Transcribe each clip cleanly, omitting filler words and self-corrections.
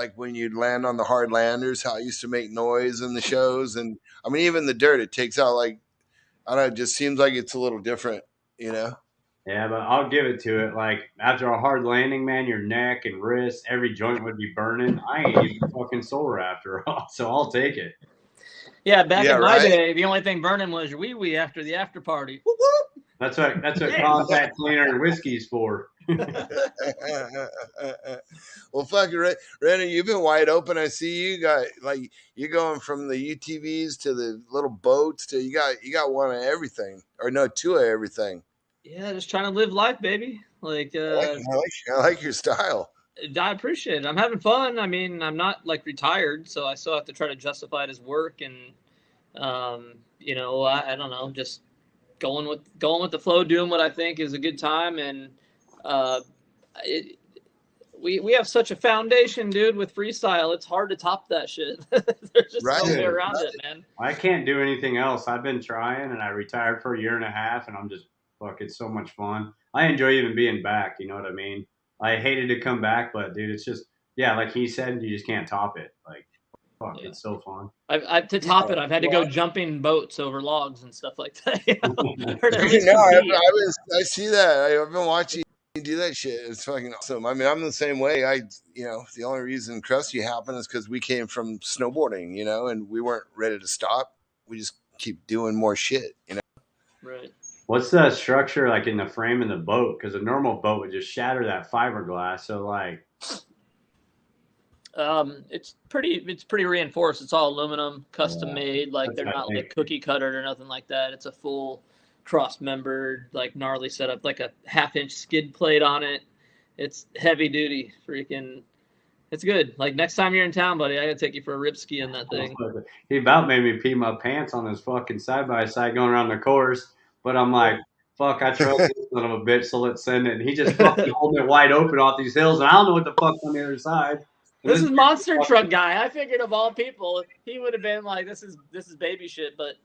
like when you'd land on the hard landers, how it used to make noise in the shows, and I mean even the dirt, it takes out like I don't know, it just seems like it's a little different, you know. Yeah, but I'll give it to it. Like after a hard landing, man, your neck and wrist, every joint would be burning. I ain't even fucking sore after all, so I'll take it. Yeah, back Yeah, in my right. day, the only thing burning was your wee wee after the after party. Whoop, whoop. That's what contact cleaner and whiskey's for. Well, fucking Renner, you've been wide open. I see you got like you're going from the UTVs to the little boats to you got one of everything, or no, two of everything. Yeah, just trying to live life, baby. Like, I like your style. I appreciate it. I'm having fun. I mean, I'm not like retired, so I still have to try to justify it as work, and I don't know, just going with the flow, doing what I think is a good time, and uh, it, we have such a foundation, dude, with freestyle. It's hard to top that shit. There's just Right. no way around it, man. I can't do anything else. I've been trying, and I retired for a year and a half, and I'm just fuck. It's so much fun. I enjoy even being back. You know what I mean? I hated to come back, but dude, it's just yeah, like he said, you just can't top it. Like fuck, Yeah. it's so fun. To top it, I've had to go jumping boats over logs and stuff like that. I see that. I've been watching you do that shit. It's fucking awesome. I mean, I'm the same way. The only reason Crusty happened is because we came from snowboarding, and we weren't ready to stop. We just keep doing more shit. Right. What's the structure like in the frame of the boat? Because a normal boat would just shatter that fiberglass. So like, it's pretty reinforced. It's all aluminum, custom made. Like they're not like cookie cuttered or nothing like that. It's a full cross-membered, like gnarly setup, like a half-inch skid plate on it. It's heavy duty, freaking. It's good. Like next time you're in town, buddy, I gotta take you for a rip ski on that thing. He about made me pee my pants on his fucking side by side going around the course, but I'm like, fuck, I trust this son of a bitch, so let's send it. And he just fucking holding it wide open off these hills, and I don't know what the fuck's on the other side. This is monster truck guy. I figured of all people, he would have been like, this is baby shit, but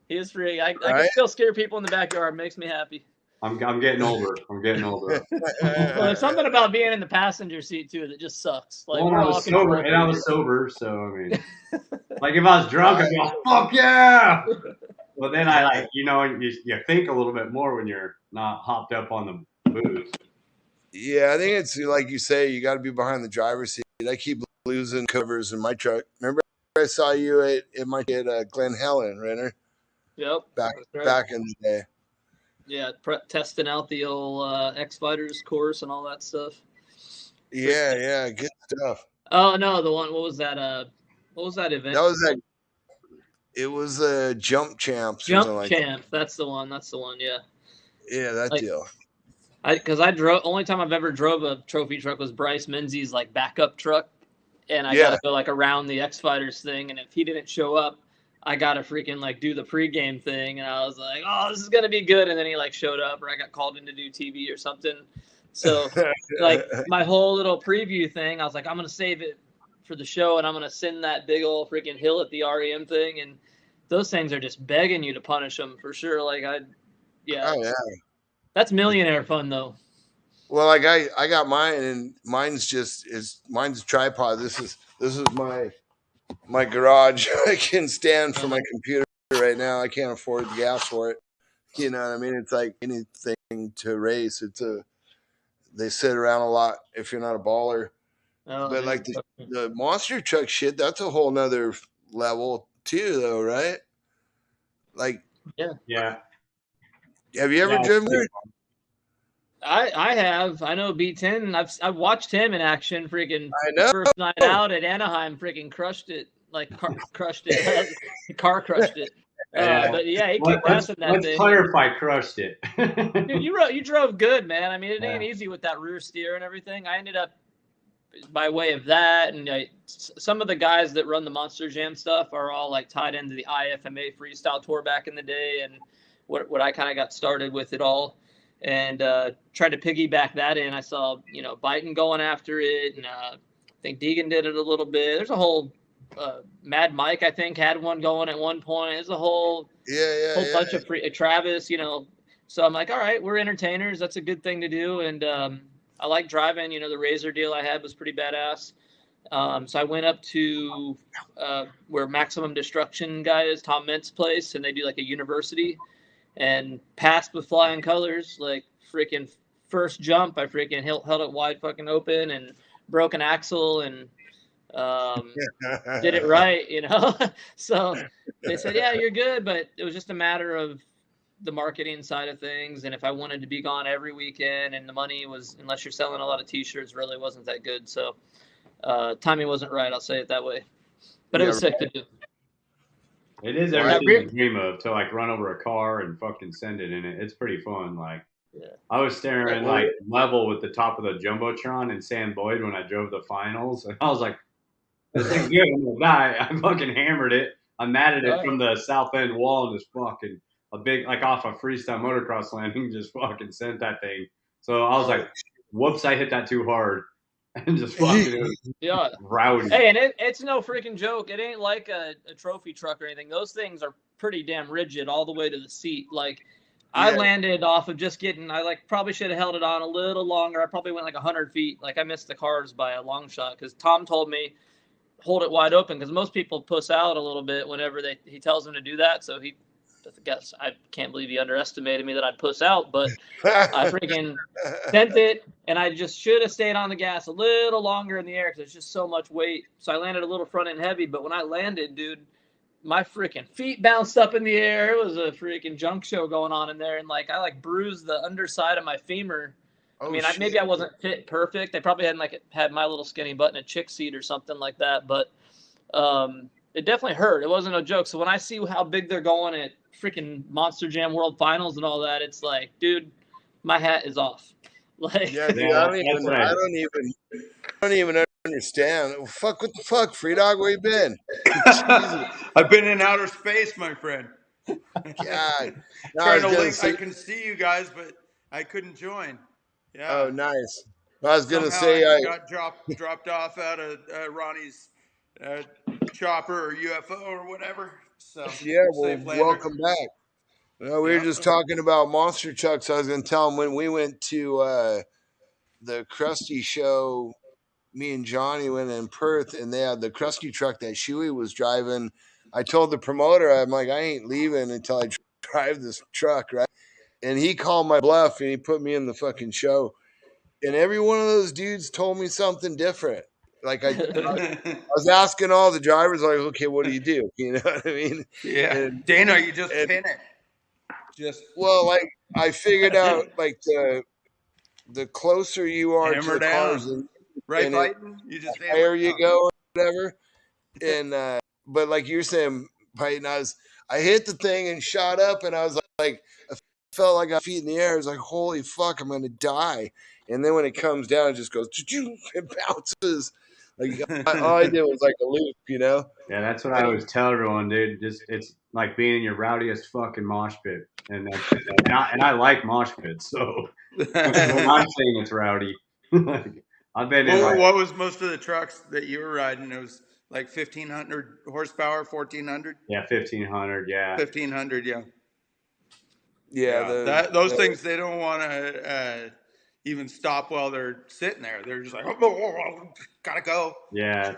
he is free. I can still scare people in the backyard. Makes me happy. I'm getting older. Well, there's something about being in the passenger seat too that just sucks. Like I was sober, so I mean, like if I was drunk, I'd be like, "Fuck yeah!" Well, then I you think a little bit more when you're not hopped up on the booze. Yeah, I think it's like you say, you got to be behind the driver's seat. I keep losing covers in my truck. Remember, I saw you at Glen Helen, Renner. Yep. Back in the day. Yeah, testing out the old X Fighters course and all that stuff. Yeah, good stuff. Oh no, the one. What was that? What was that event? It was a Jump Champs. Jump Champs. That's the one. Yeah. Yeah, that deal. Because I drove. Only time I've ever drove a trophy truck was Bryce Menzies' like backup truck, and I gotta go like around the X Fighters thing, and if he didn't show up, I gotta freaking like do the pregame thing, and I was like, oh, this is gonna be good, and then he like showed up, or I got called in to do TV or something. So like my whole little preview thing, I was like, I'm gonna save it for the show, and I'm gonna send that big old freaking hill at the REM thing, and those things are just begging you to punish them for sure. Like Oh, yeah. That's millionaire fun though. Well, like I got mine, and mine's a tripod. This is my garage. I can stand for my computer right now. I can't afford the gas for it. You know what I mean? It's like anything to race. They sit around a lot if you're not a baller. But like the monster truck shit, that's a whole nother level too, though, right? Like, yeah. Have you ever driven it? I have. I know Buyten. I've watched him in action. Freaking first night out at Anaheim, freaking crushed it. Like crushed it. The car crushed it. But yeah, he kicked ass in that thing. Let's clarify, crushed it. Dude, you drove good, man. I mean, it ain't easy with that rear steer and everything. I ended up by way of that, and some of the guys that run the Monster Jam stuff are all like tied into the IFMA freestyle tour back in the day, and what I kind of got started with it all, and tried to piggyback that in. I saw Buyten going after it, and I think Deegan did it a little bit. There's a whole Mad Mike, I think, had one going at one point. There's a whole bunch of Travis, So I'm like, all right, we're entertainers. That's a good thing to do, and I like driving. The Razor deal I had was pretty badass. So I went up to where Maximum Destruction guy is, Tom Ment's place, and they do like a university, and passed with flying colors. Like freaking first jump, I freaking held it wide fucking open and broke an axle and did it right, you know. So they said, yeah, you're good, but it was just a matter of the marketing side of things, and if I wanted to be gone every weekend, and the money was, unless you're selling a lot of t-shirts, really wasn't that good. So timing wasn't right, I'll say it that way, but it was sick to do. It is everything you dream of, to like run over a car and fucking send it in it. It's pretty fun. Like, I was staring like level with the top of the Jumbotron in San Boyd when I drove the finals, and I was like, this thing's good, I'm gonna die. I fucking hammered it. I matted it from the south end wall and just fucking a big, like off a freestyle motocross landing, just fucking sent that thing. So I was like, whoops, I hit that too hard. And just fucking rowdy. Hey, and it's no freaking joke. It ain't like a trophy truck or anything. Those things are pretty damn rigid all the way to the seat. Like, I landed off of just getting, I like probably should have held it on a little longer. I probably went like 100 feet. Like, I missed the cars by a long shot because Tom told me hold it wide open, because most people puss out a little bit whenever he tells them to do that. So I can't believe he underestimated me that I'd puss out, but I freaking sent it, and I just should have stayed on the gas a little longer in the air because it's just so much weight. So I landed a little front end heavy, but when I landed, dude, my freaking feet bounced up in the air. It was a freaking junk show going on in there, and like I like bruised the underside of my femur. I mean, maybe I wasn't fit perfect. They probably hadn't had my little skinny butt in a chick seat or something like that, but it definitely hurt. It wasn't a joke. So when I see how big they're going at freaking Monster Jam World Finals and all that, it's like, dude, my hat is off. Like, dude, I don't even understand. Fuck, what the fuck, Free Dog? Where you been? I've been in outer space, my friend. God, Trying to link. I can see you guys, but I couldn't join. Yeah. Oh, nice. I was gonna say I got dropped off out of Ronnie's chopper or UFO or whatever. So yeah, well, welcome back. No, we were just talking about monster trucks. I was gonna tell him when we went to the Crusty show. Me and Johnny went in Perth, and they had the Crusty truck that Shuey was driving. I told the promoter, I'm like, I ain't leaving until I drive this truck, right? And he called my bluff, and he put me in the fucking show. And every one of those dudes told me something different. Like I was asking all the drivers, like, okay, what do you do? You know what I mean? Yeah. And Dana, you just pin it. Well, like I figured out, like the closer you are to the cars, and Buyten, you just the higher you go, or whatever. And but like you're saying, Buyten, I hit the thing and shot up, and I was like, I felt like I was feet in the air. I was like, holy fuck, I'm gonna die. And then when it comes down, it just goes, it bounces. Like all I did was like a loop, you know? Yeah, that's what I always tell everyone, dude. It's like being in your rowdiest fucking mosh pit, and I like mosh pits, so when I'm saying it's rowdy, I've been in. What was most of the trucks that you were riding? It was like 1,500 horsepower, 1,400. Yeah, 1,500. Yeah, 1,500. Yeah. Yeah. Those things, they don't want to even stop while they're sitting there. They're just like, oh, gotta go. Yeah,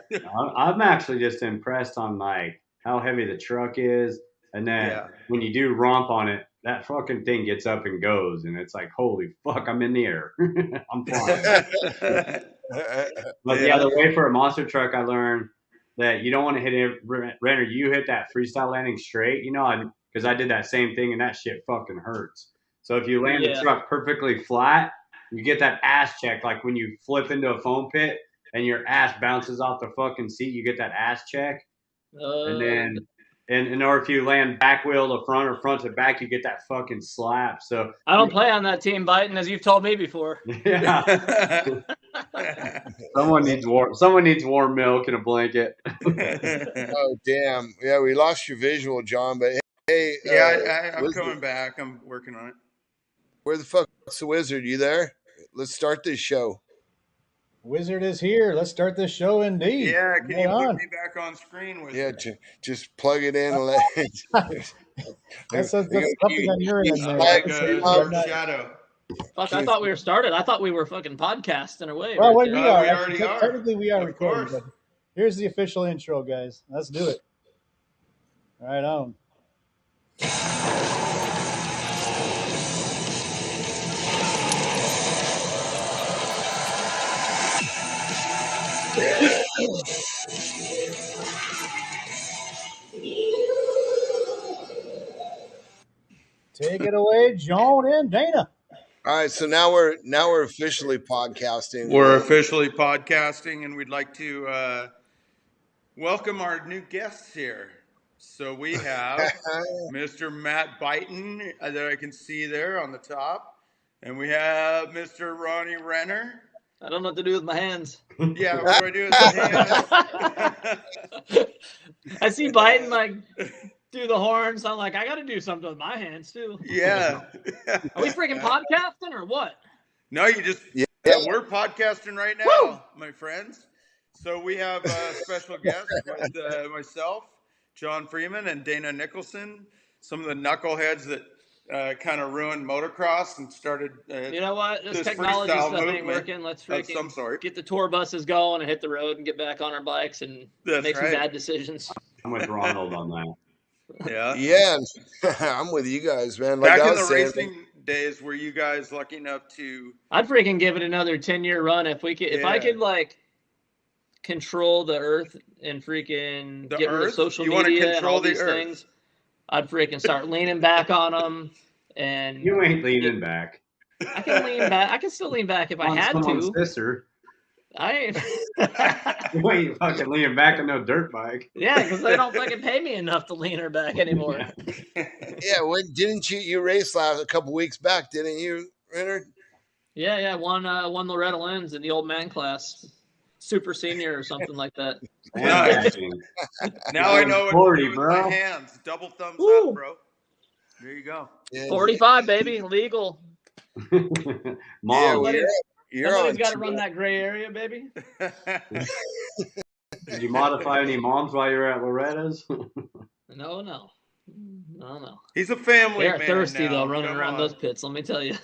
I'm actually just impressed on like how heavy the truck is, and then when you do romp on it, that fucking thing gets up and goes, and it's like, holy fuck, I'm in the air. I'm flying. But the way for a monster truck, I learned that you don't want to hit it. Renner, you hit that freestyle landing straight, you know, because I did that same thing, and that shit fucking hurts. So if you land the truck perfectly flat, you get that ass check, like when you flip into a foam pit and your ass bounces off the fucking seat, you get that ass check. And then, or if you land back wheel to front or front to back, you get that fucking slap. So I don't play on that team, Buyten, as you've told me before. Yeah. Someone needs warm milk and a blanket. Oh damn! Yeah, we lost your visual, John. But hey, I'm coming back. I'm working on it. Where the fuck's the wizard? You there? Let's start this show. Wizard is here. Let's start this show indeed. Yeah, can you put me back on screen, Wizard? Yeah, just plug it in and let it. That's something on your end. Shadow. Fuck, I thought we were started. I thought we were fucking podcasting away. Well, we are. We already are. Technically, we are recording. Here's the official intro, guys. Let's do it. Right on. Take it away, John and Dana. All right, so now we're officially podcasting. We're officially podcasting, and we'd like to welcome our new guests here. So we have Mr. Matt Buyten that I can see there on the top, and we have Mr. Ronnie Renner. I don't know what to do with my hands. Yeah, what do I do with the hands? I see Biden like do the horns. I'm like, I got to do something with my hands too. Yeah. Are we freaking podcasting or what? No, you just Yeah. we're podcasting right now, Woo! my friends. So we have a special guest with myself, John Freeman, and Dana Nicholson. Some of the knuckleheads that kind of ruined motocross and started. You know what? This This technology freestyle stuff ain't movement working. Let's of some freaking sort. get the tour buses going and hit the road and get back on our bikes and That's make some right. bad decisions. I'm with Ronald on that. Yeah. Yeah, I'm with you guys, man. Like Back I in was the saying, racing days, were you guys lucky enough to? I'd freaking give it another 10-year run if we could. If I Yeah. could like control the earth and freaking The get rid of earth? social You wanna media and control all the these earth? things, I'd freaking start leaning back on them. And You ain't leaning back. I can lean back. I can still lean back if I On had someone's to. sister. I ain't. You ain't fucking leaning back on no dirt bike. Yeah, because they don't fucking pay me enough to lean her back anymore. yeah, didn't you race last a couple weeks back? Didn't you, Renner? Yeah, won Loretta Lynn's in the old man class, super senior or something like that. Nice. Now I know what 40, to do with bro. my hands. Double thumbs Woo. up, bro. There you go. Yeah, 45, baby, legal. Yeah, Mom, well, you're Somebody's on. got to run that gray area, baby. did you modify any moms while you were at Loretta's? No. He's a family They're man thirsty now. though, running Come around on. those pits. Let me tell you.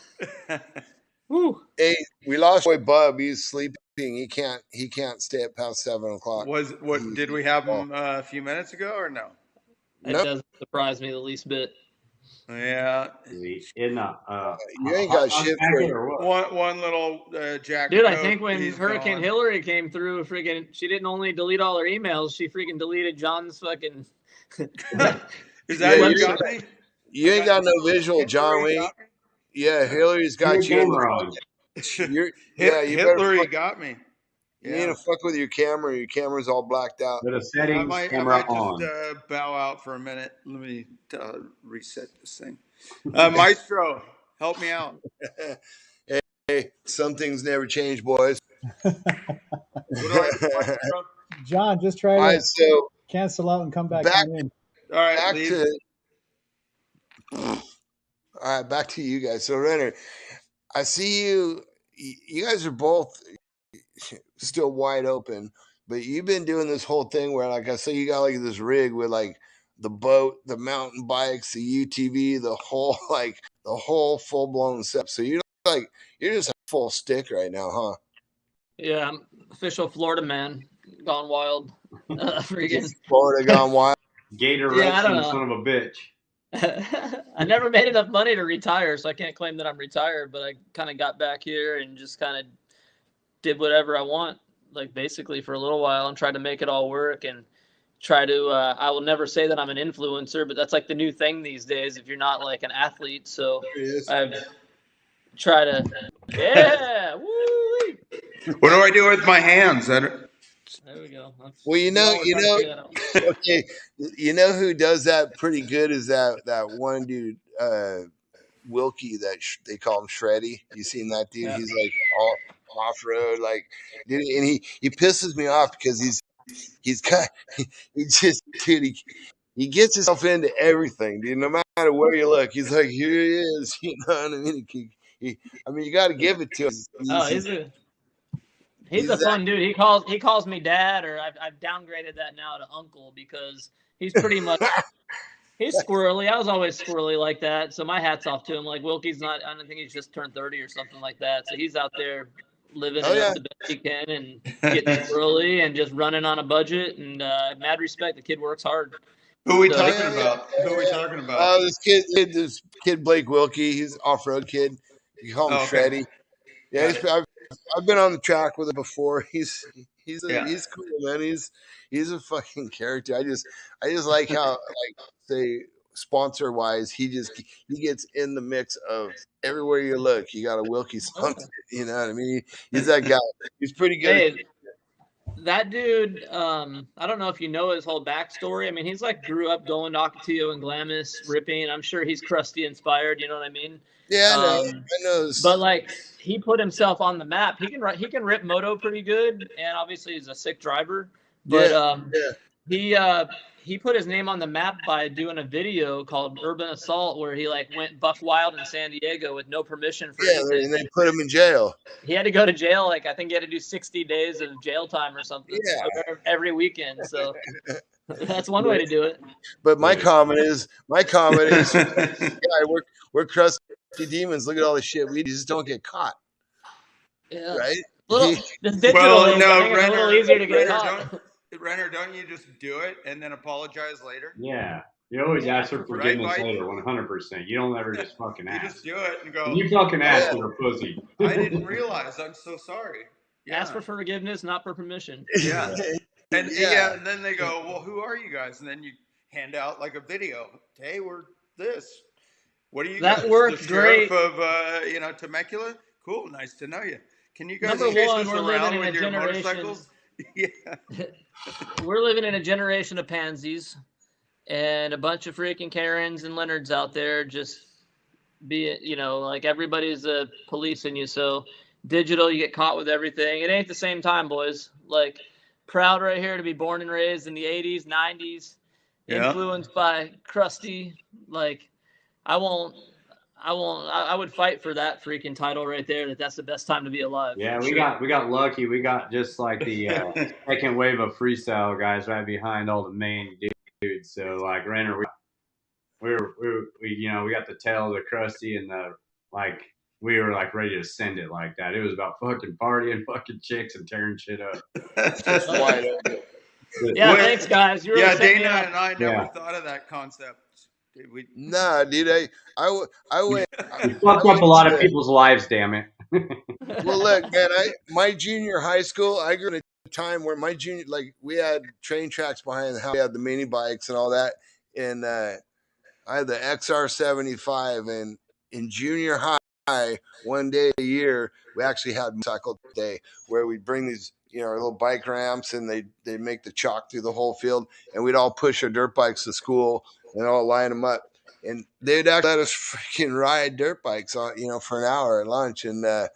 Woo. Hey, we lost boy Bub. He's sleeping. He can't stay up past 7:00. Did we have him a few minutes ago or no? It Nope. doesn't surprise me the least bit. Yeah. In a, You ain't got shit for jacket it. or what? One little jacket. Dude, I coat, think when he's Hurricane gone. Hillary came through, freaking, she didn't only delete all her emails, she freaking deleted John's fucking. Is that Yeah, what you- got me? You ain't got no visual, John. Hillary We got me? yeah, Hillary's got Your you. In camera on. you better Hillary fuck, got me. you need to fuck with your camera. Your camera's all blacked out. With a I settings might camera just on. bow out for a minute. Let me reset this thing. Maestro, help me out. Hey, some things never change, boys. What do I do, Maestro? John, just try All to right, so cancel out and come back Back- on in. All right, back leave. to all right, back to you guys. So Renner, I see you. You guys are both still wide open, but you've been doing this whole thing where, like, I see you got like this rig with like the boat, the mountain bikes, the UTV, the whole full blown set. So you're just a full stick right now, huh? Yeah, I'm official Florida man, gone wild. Freaking. Florida gone wild. Gator Yeah, I don't racing, know. son of a bitch. I never made enough money to retire, so I can't claim that I'm retired, but I kind of got back here and just kind of did whatever I want, like basically for a little while, and tried to make it all work and try to, I will never say that I'm an influencer, but that's like the new thing these days if you're not like an athlete. So I've tried to, yeah, woo. What do I do with my hands? There we go. Well, okay, you know who does that pretty good is that one dude, Wilkie, that they call him Shreddy. You seen that dude? Yeah. He's like off road, like, dude, and he pisses me off because he gets himself into everything, dude. No matter where you look, he's like, here he is. You know what I mean? You got to give it to him. He's a fun dude. He calls me dad, or I've downgraded that now to uncle because he's pretty much he's squirrely. I was always squirrely like that, so my hat's off to him. Like Wilkie's not. I don't think he's just turned 30 or something like that. So he's out there living Oh, it yeah. up the best he can and getting up early and just running on a budget. And mad respect, the kid works hard. Who are we So- talking Yeah, about? Who are we talking about? this kid Blake Wilkie, he's off-road kid. You call him Oh, okay. Shreddy. Yeah, Got it. I've been on the track with him before. He's Yeah. he's cool, man. He's a fucking character. I just like how, like, say, sponsor wise, he gets in the mix of everywhere you look. You got a Wilkie song. You know what I mean? He's that guy. He's pretty good. Hey, that dude, I don't know if you know his whole backstory. I mean, he's like grew up going to Ocotillo and Glamis, ripping. I'm sure he's Crusty inspired. You know what I mean? Yeah, I know. I know. But like, he put himself on the map. He can rip moto pretty good, and obviously he's a sick driver. But he put his name on the map by doing a video called Urban Assault, where he like went buck wild in San Diego with no permission for anything. And they put him in jail. He had to go to jail. Like, I think he had to do 60 days of jail time or something. Yeah. Every weekend. So that's one way to do it. But my comment is, we're Crusty demons. Look at all the shit we just don't get caught. Yeah. Right? This digital Well, age, I no, think it's a little easier to get Renner, caught. Renner, don't you just do it and then apologize later? Yeah. You always ask for forgiveness Right, later, 100%. You don't ever just fucking You ask. just do it and go, When you fucking ask, you're a pussy. I didn't realize. I'm so sorry. Yeah. Ask for forgiveness, not for permission. Yeah. And Yeah. and then they go, well, who are you guys? And then you hand out like a video. Hey, we're this. What are you That guys? worked The sheriff great. of Temecula? Cool, nice to know you. Can you guys Number chase one, us we're around living in with a your generation. motorcycles? Yeah. We're living in a generation of pansies and a bunch of freaking Karens and Leonards out there just like everybody's policing you. So digital, you get caught with everything. It ain't the same time, boys. Like, proud right here to be born and raised in the 80s, 90s, influenced by Crusty. Like, I would fight for that freaking title right there. That's the best time to be alive. Yeah, we got lucky. We got just like the second wave of freestyle guys right behind all the main dudes. So like Renner, we got the tail of the Crusty and we were like ready to send it like that. It was about fucking partying, fucking chicks, and tearing shit up. Just wide open. Yeah, thanks, guys. You really set me Dana up. and I never thought of that concept. Did we? Nah, dude, I went. You fucked up a lot of people's lives, damn it. Well, look, man, my junior high school, I grew up in a time where we had train tracks behind the house. We had the mini bikes and all that. And I had the XR75. And in junior high, one day a year, we actually had motorcycle day where we'd bring these, our little bike ramps, and they'd make the chalk through the whole field. And we'd all push our dirt bikes to school and all line them up. And they'd actually let us freaking ride dirt bikes on, for an hour at lunch. And that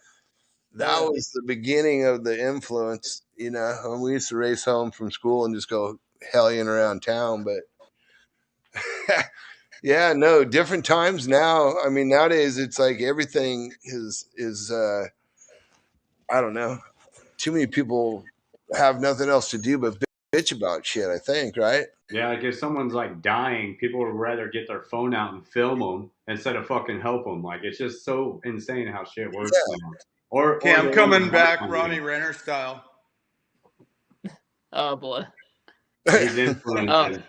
was the beginning of the influence, when we used to race home from school and just go hellying around town. But yeah, no, different times now. I mean, nowadays it's like everything is I don't know. Too many people have nothing else to do but bitch about shit, I think, right? Yeah, like if someone's like dying, people would rather get their phone out and film them instead of fucking help them. Like, it's just so insane how shit works now. Okay, I'm coming back, Ronnie Renner style. Oh boy. He's influencing.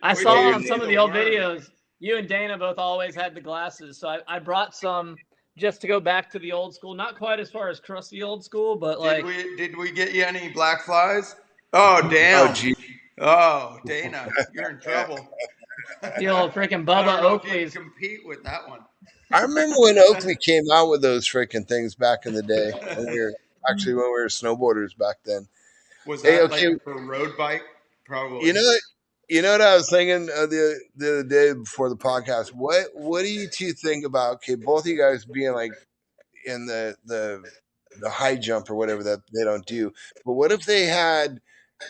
I saw on some of the old videos, you and Dana both always had the glasses. So I brought some just to go back to the old school. Not quite as far as Crusty old school, but like. Did we get you any black flies? Oh, damn. Oh, gee. Oh, Dana, you're in trouble. The old freaking I Bubba don't know if you Oakley's. can compete with that one. I remember when Oakley came out with those freaking things back in the day. When we were snowboarders back then. Was that like for a road bike? Probably. You know what I was thinking the other day before the podcast? What do you two think about both of you guys being like in the high jump or whatever that they don't do? But what if they had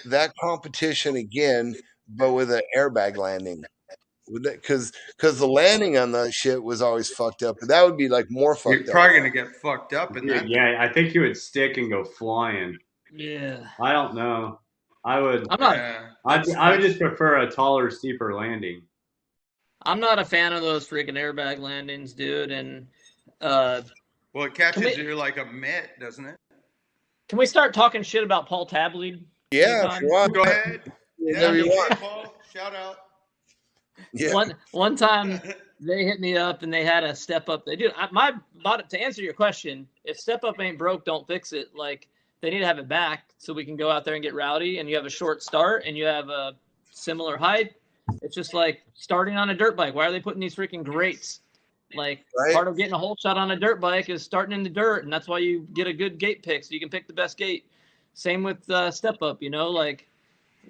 that competition again, but with an airbag landing? Because the landing on the shit was always fucked up. But that would be like more fucked up. You're probably gonna get fucked up in that. Yeah, I think you would stick and go flying. Yeah. I don't know. I would. I'm not. I would just prefer a taller, steeper landing. I'm not a fan of those freaking airbag landings, dude. And Well, Well, it catches you like a mitt, doesn't it? Can we start talking shit about Paul Tabley? Yeah, if anytime? you want. Go ahead. Whatever you want. Paul, shout out. Yeah. One time they hit me up and they had a step up. They do to answer your question. If step up ain't broke, don't fix it. Like they need to have it back so we can go out there and get rowdy. And you have a short start and you have a similar height. It's just like starting on a dirt bike. Why are they putting these freaking grates? Like part of getting a hole shot on a dirt bike is starting in the dirt, and that's why you get a good gate pick so you can pick the best gate. Same with step up. Like.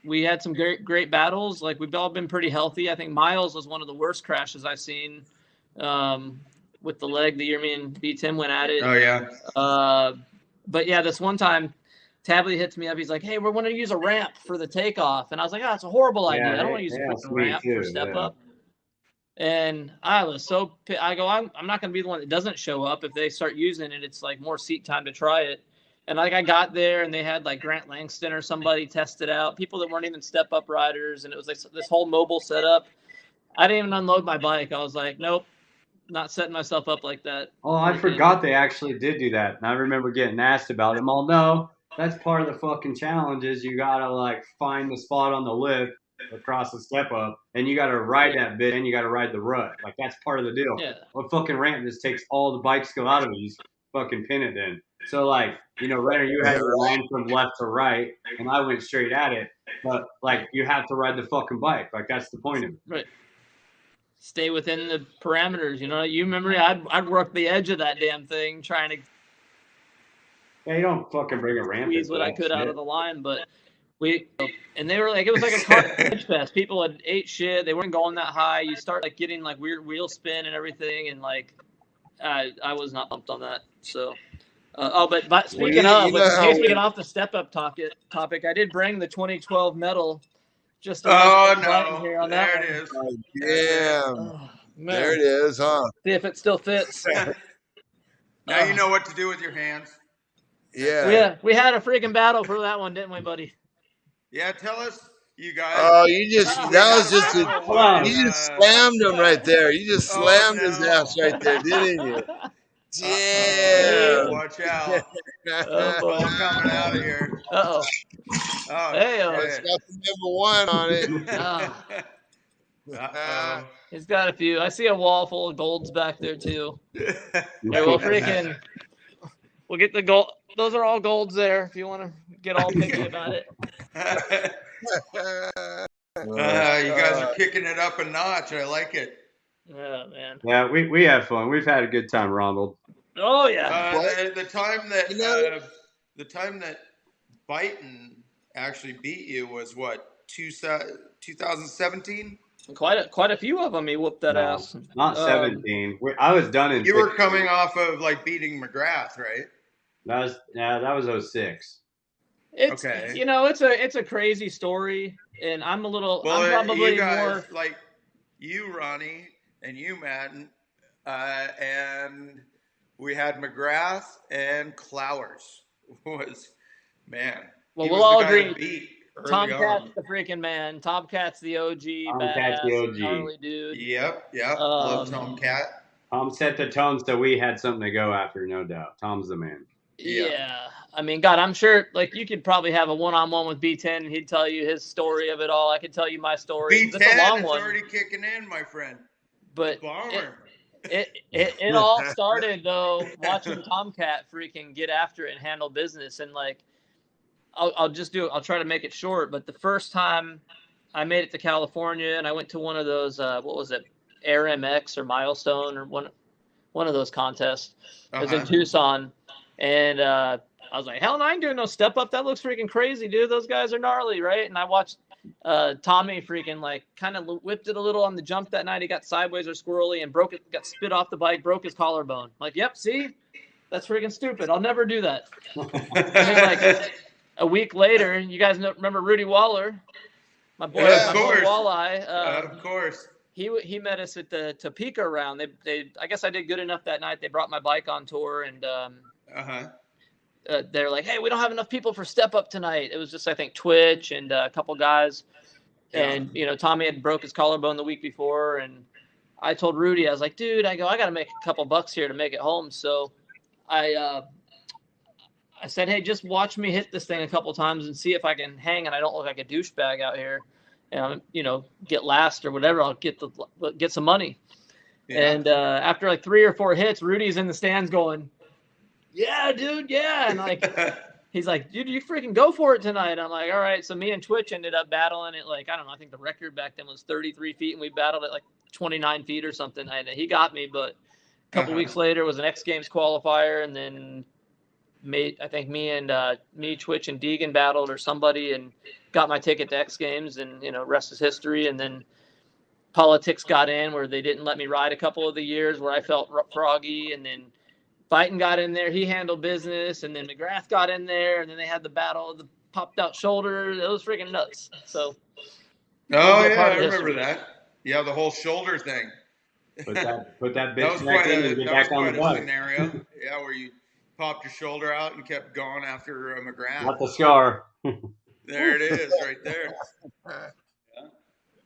We had some great battles. Like we've all been pretty healthy. I think Miles was one of the worst crashes I've seen with the leg the year me and Buyten went at it. Oh yeah. But yeah, this one time, Tabley hits me up. He's like, "Hey, we're going to use a ramp for the takeoff," and I was like, "Oh, it's a horrible idea. I don't want to use a freaking ramp for step up." And I was so I go, I'm not going to be the one that doesn't show up if they start using it. It's like more seat time to try it. And like I got there and they had like Grant Langston or somebody test it out, people that weren't even step up riders. And it was like this whole mobile setup. I didn't even unload my bike. I was like, nope, not setting myself up like that. Oh, I forgot they actually did do that. And I remember getting asked about it. Well, no, that's part of the fucking challenge is you got to like find the spot on the lift across the step up and you got to ride that bit and you got to ride the rut. Like that's part of the deal. Yeah. A fucking ramp just takes all the bike skill out of it. You just fucking pin it in. So, like, Renner, you had to line from left to right, and I went straight at it. But, like, you have to ride the fucking bike. Like, that's the point of it. Right. Stay within the parameters. You remember I'd work the edge of that damn thing trying to you don't fucking bring a ramp. Squeeze what I could out of the line. But and they were like, it was like a car edge fest. People had ate shit. They weren't going that high. You start, like, getting, like, weird wheel spin and everything. And, like, I was not pumped on that. So... but speaking of, in case we get off the step up topic, I did bring the 2012 medal. Just to here on there that it is. Oh, damn. There it is, huh? See if it still fits. Now you know what to do with your hands. Yeah. We had a freaking battle for that one, didn't we, buddy? Yeah, tell us, you guys. Oh, you just slammed him right there. You just slammed his ass right there, didn't you? Yeah. Watch out. Ball coming out of here. Uh-oh. Hey, it's got the number 1 on it. He's got a few. I see a wall full of golds back there, too. We'll get the gold. Those are all golds there if you want to get all picky about it. You guys are kicking it up a notch. I like it. Yeah, man. Yeah, we have fun. We've had a good time, Ronald. Oh yeah. The time that Buyten actually beat you was what, 2017? Quite a few of them. He whooped that ass. Not 17. I was done in. You were coming off of like beating McGrath, right? That was 06. It's okay. It's a crazy story, and I'm probably you guys, more like you, Ronnie, and you, Matt, and we had McGrath and Clowers. Man. Well, we'll all agree. Tomcat's the freaking man. Tomcat's the OG. Tomcat's the OG. Gnarly dude. Yep. Love Tomcat. Tom set the tone so we had something to go after, no doubt. Tom's the man. Yeah. I mean, God, I'm sure, like, you could probably have a one-on-one with Buyten, and he'd tell you his story of it all. I could tell you my story. Buyten is already kicking in, my friend. But Bomber. It all started, though, watching Tomcat freaking get after it and handle business. And, like, I'll try to make it short. But the first time I made it to California, and I went to one of those, what was it, Air MX or Milestone or one of those contests. It was in Tucson. And I was like, hell no, I ain't doing no step up. That looks freaking crazy, dude. Those guys are gnarly, right? And I watched Tommy freaking, like, kind of whipped it a little on the jump that night. He got sideways or squirrely and got spit off the bike, broke his collarbone. Like, yep, see? That's freaking stupid. I'll never do that. And then, like, a week later, you guys remember Rudy Waller? My boy, yeah, my boy Walleye. Of course. He met us at the Topeka round. They I guess I did good enough that night. They brought my bike on tour, and they're like, hey, we don't have enough people for step up tonight. It was just, I think, Twitch and a couple guys. Yeah. And, Tommy had broke his collarbone the week before. And I told Rudy, I was like, dude, I got to make a couple bucks here to make it home. So I said, hey, just watch me hit this thing a couple times and see if I can hang and I don't look like a douchebag out here, and get last or whatever. I'll get some money. Yeah. And after like 3 or 4 hits, Rudy's in the stands going, yeah, dude, yeah, and like he's like, dude, you freaking go for it tonight. And I'm like, all right. So me and Twitch ended up battling it. Like, I don't know. I think the record back then was 33 feet, and we battled it like 29 feet or something. And he got me, but a couple weeks later it was an X Games qualifier, and then I think me, Twitch, and Deegan battled or somebody, and got my ticket to X Games, and rest is history. And then politics got in where they didn't let me ride a couple of the years where I felt froggy, and then Buyten got in there, he handled business, and then McGrath got in there, and then they had the battle of the popped out shoulder. It was freaking nuts. So I remember that. Yeah, the whole shoulder thing. Put that bitch that was back quite in and get back on the bike. Scenario. Yeah, where you popped your shoulder out and kept going after McGrath. Not the scar. There it is, right there. Yeah.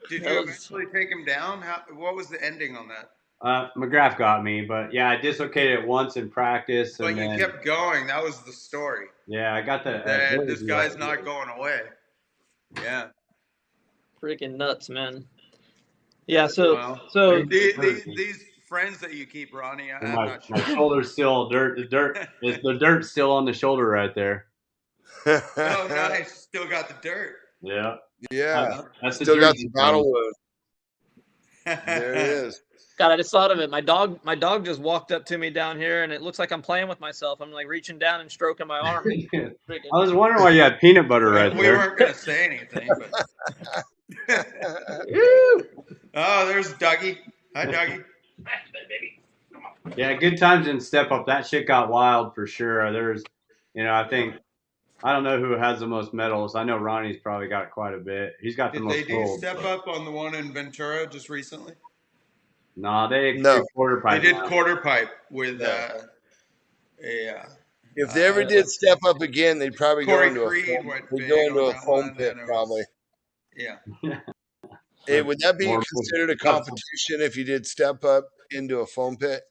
Did you eventually take him down? What was the ending on that? McGrath got me, but yeah, I dislocated it once in practice. But you kept going. That was the story. Yeah, I got the. This guy's not going away. Yeah. Freaking nuts, man. Yeah. So these friends that you keep, Ronnie, my shoulder's still dirt. The dirt's still on the shoulder right there. Oh, nice. Still got the dirt. Yeah. Yeah. That's still got the battle wound. There it is. God, I just thought of it. My dog just walked up to me down here, and it looks like I'm playing with myself. I'm like reaching down and stroking my arm. I was wondering why you had peanut butter right there. We weren't going to say anything. But... Oh, there's Dougie. Hi, Dougie. Yeah, good times in Step Up. That shit got wild for sure. There's, I don't know who has the most medals. I know Ronnie's probably got quite a bit. He's got the most gold. Did they do Step Up on the one in Ventura just recently? Nah, they did quarter pipe. They did quarter pipe with If they ever did Step Up again, they'd probably go into a foam pit, probably. Yeah. Hey, would that be considered a competition if you did Step Up into a foam pit?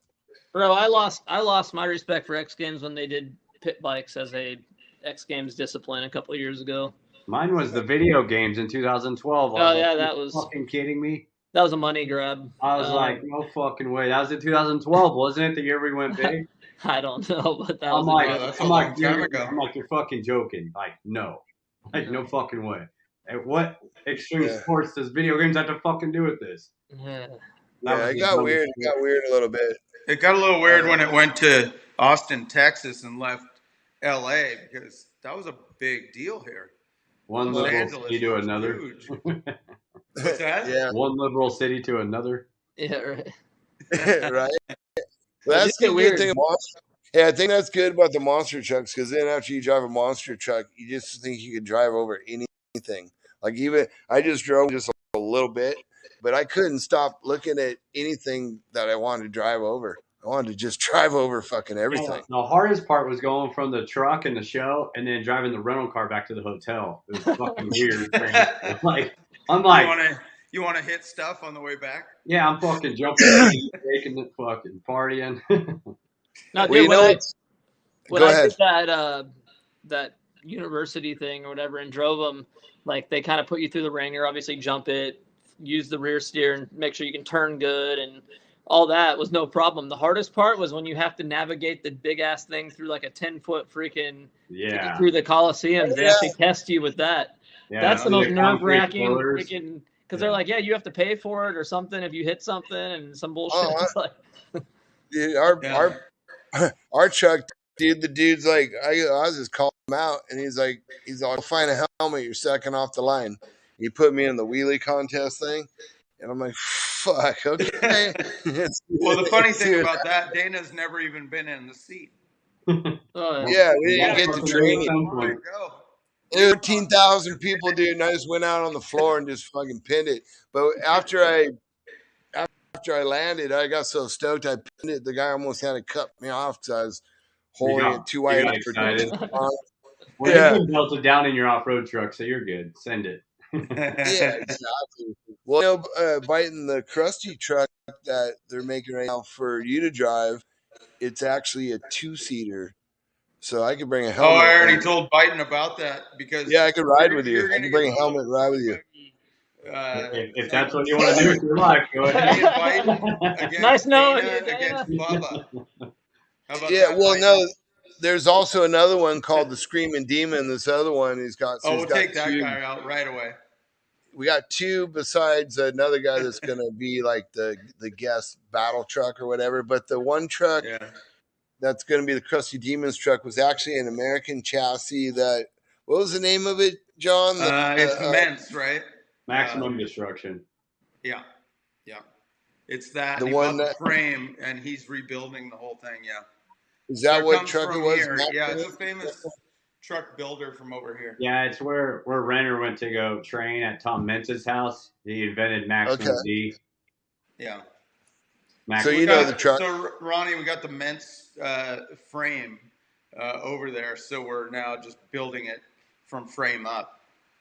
Bro, I lost my respect for X Games when they did pit bikes as a X Games discipline a couple of years ago. Mine was the video games in 2012. Oh yeah, that was fucking kidding me. That was a money grab. I was like, no fucking way. That was in 2012, wasn't it? The year we went big. I don't know, but that was. I'm like, you're fucking joking. Like, no, no fucking way. And what extreme sports does video games have to fucking do with this? Yeah, it got weird. It got weird a little bit. It got a little weird when it went to Austin, Texas, and left L.A. because that was a big deal here. One liberal city to another. What's that? Yeah. One liberal city to another. Yeah, right. Right. Well, that's the weird thing about. Yeah, I think that's good about the monster trucks because then after you drive a monster truck, you just think you could drive over anything. Like even I just drove just a little bit, but I couldn't stop looking at anything that I wanted to drive over. I wanted to just drive over fucking everything. Yeah, the hardest part was going from the truck and the show and then driving the rental car back to the hotel. It was fucking weird. Like, I'm like, you want to hit stuff on the way back? Yeah, I'm fucking jumping, taking it, fucking partying. No, well, dude, when I did that university thing or whatever and drove them, like they kind of put you through the ringer, obviously jump it, use the rear steer and make sure you can turn good and all that was no problem. The hardest part was when you have to navigate the big ass thing through like a 10-foot freaking through the Coliseums. They actually test you with that. Yeah, that's the most nerve-wracking freaking because they're like, yeah, you have to pay for it or something if you hit something and some bullshit. Dude, our truck, dude, the dude's like, I was just calling him out, and he's like, find a helmet, you're second off the line. He put me in the wheelie contest thing, and I'm like, fuck, okay. Well, the funny thing about that, Dana's never even been in the seat. Yeah, we didn't get to training. 13,000 people, dude, and I just went out on the floor and just fucking pinned it. But after I landed, I got so stoked I pinned it. The guy almost had to cut me off because I was holding it too wide. Well, you can melt it down in your off-road truck, so you're good. Send it. Yeah, exactly. Well, Buyten, the Crusty truck that they're making right now for you to drive, it's actually a 2-seater, so I could bring a Oh, helmet. I already told Buyten about that because Yeah, I could ride with you. you're I gonna can get bring a helmet and ride with you. If that's what you want to do with your life, go me ahead. and Buyten against Nice knowing Dana you, Dana. against Bubba. How about Yeah, that, well, Buyten? no, there's also another one called the Screaming Demon. This other one, he's got. Oh, he's we'll got take that 2. guy out right away. We got 2 besides another guy that's gonna be like the guest battle truck or whatever. But the one truck Yeah. that's gonna be the Crusty Demons truck was actually an American chassis. That what was the name of it, John? It's Mence, right? Maximum destruction. Yeah. It's that. The And he one bought the that- frame, and he's rebuilding the whole thing. Yeah. Is that So it what comes truck it from was? here. Yeah, it's a Maximum? famous truck builder from over here. Yeah, it's where Renner went to go train at Tom Mentz's house. He invented Maximum D. Yeah. So Maximum. you know the truck. So Ronnie, we got the Mence frame over there. So we're now just building it from frame up.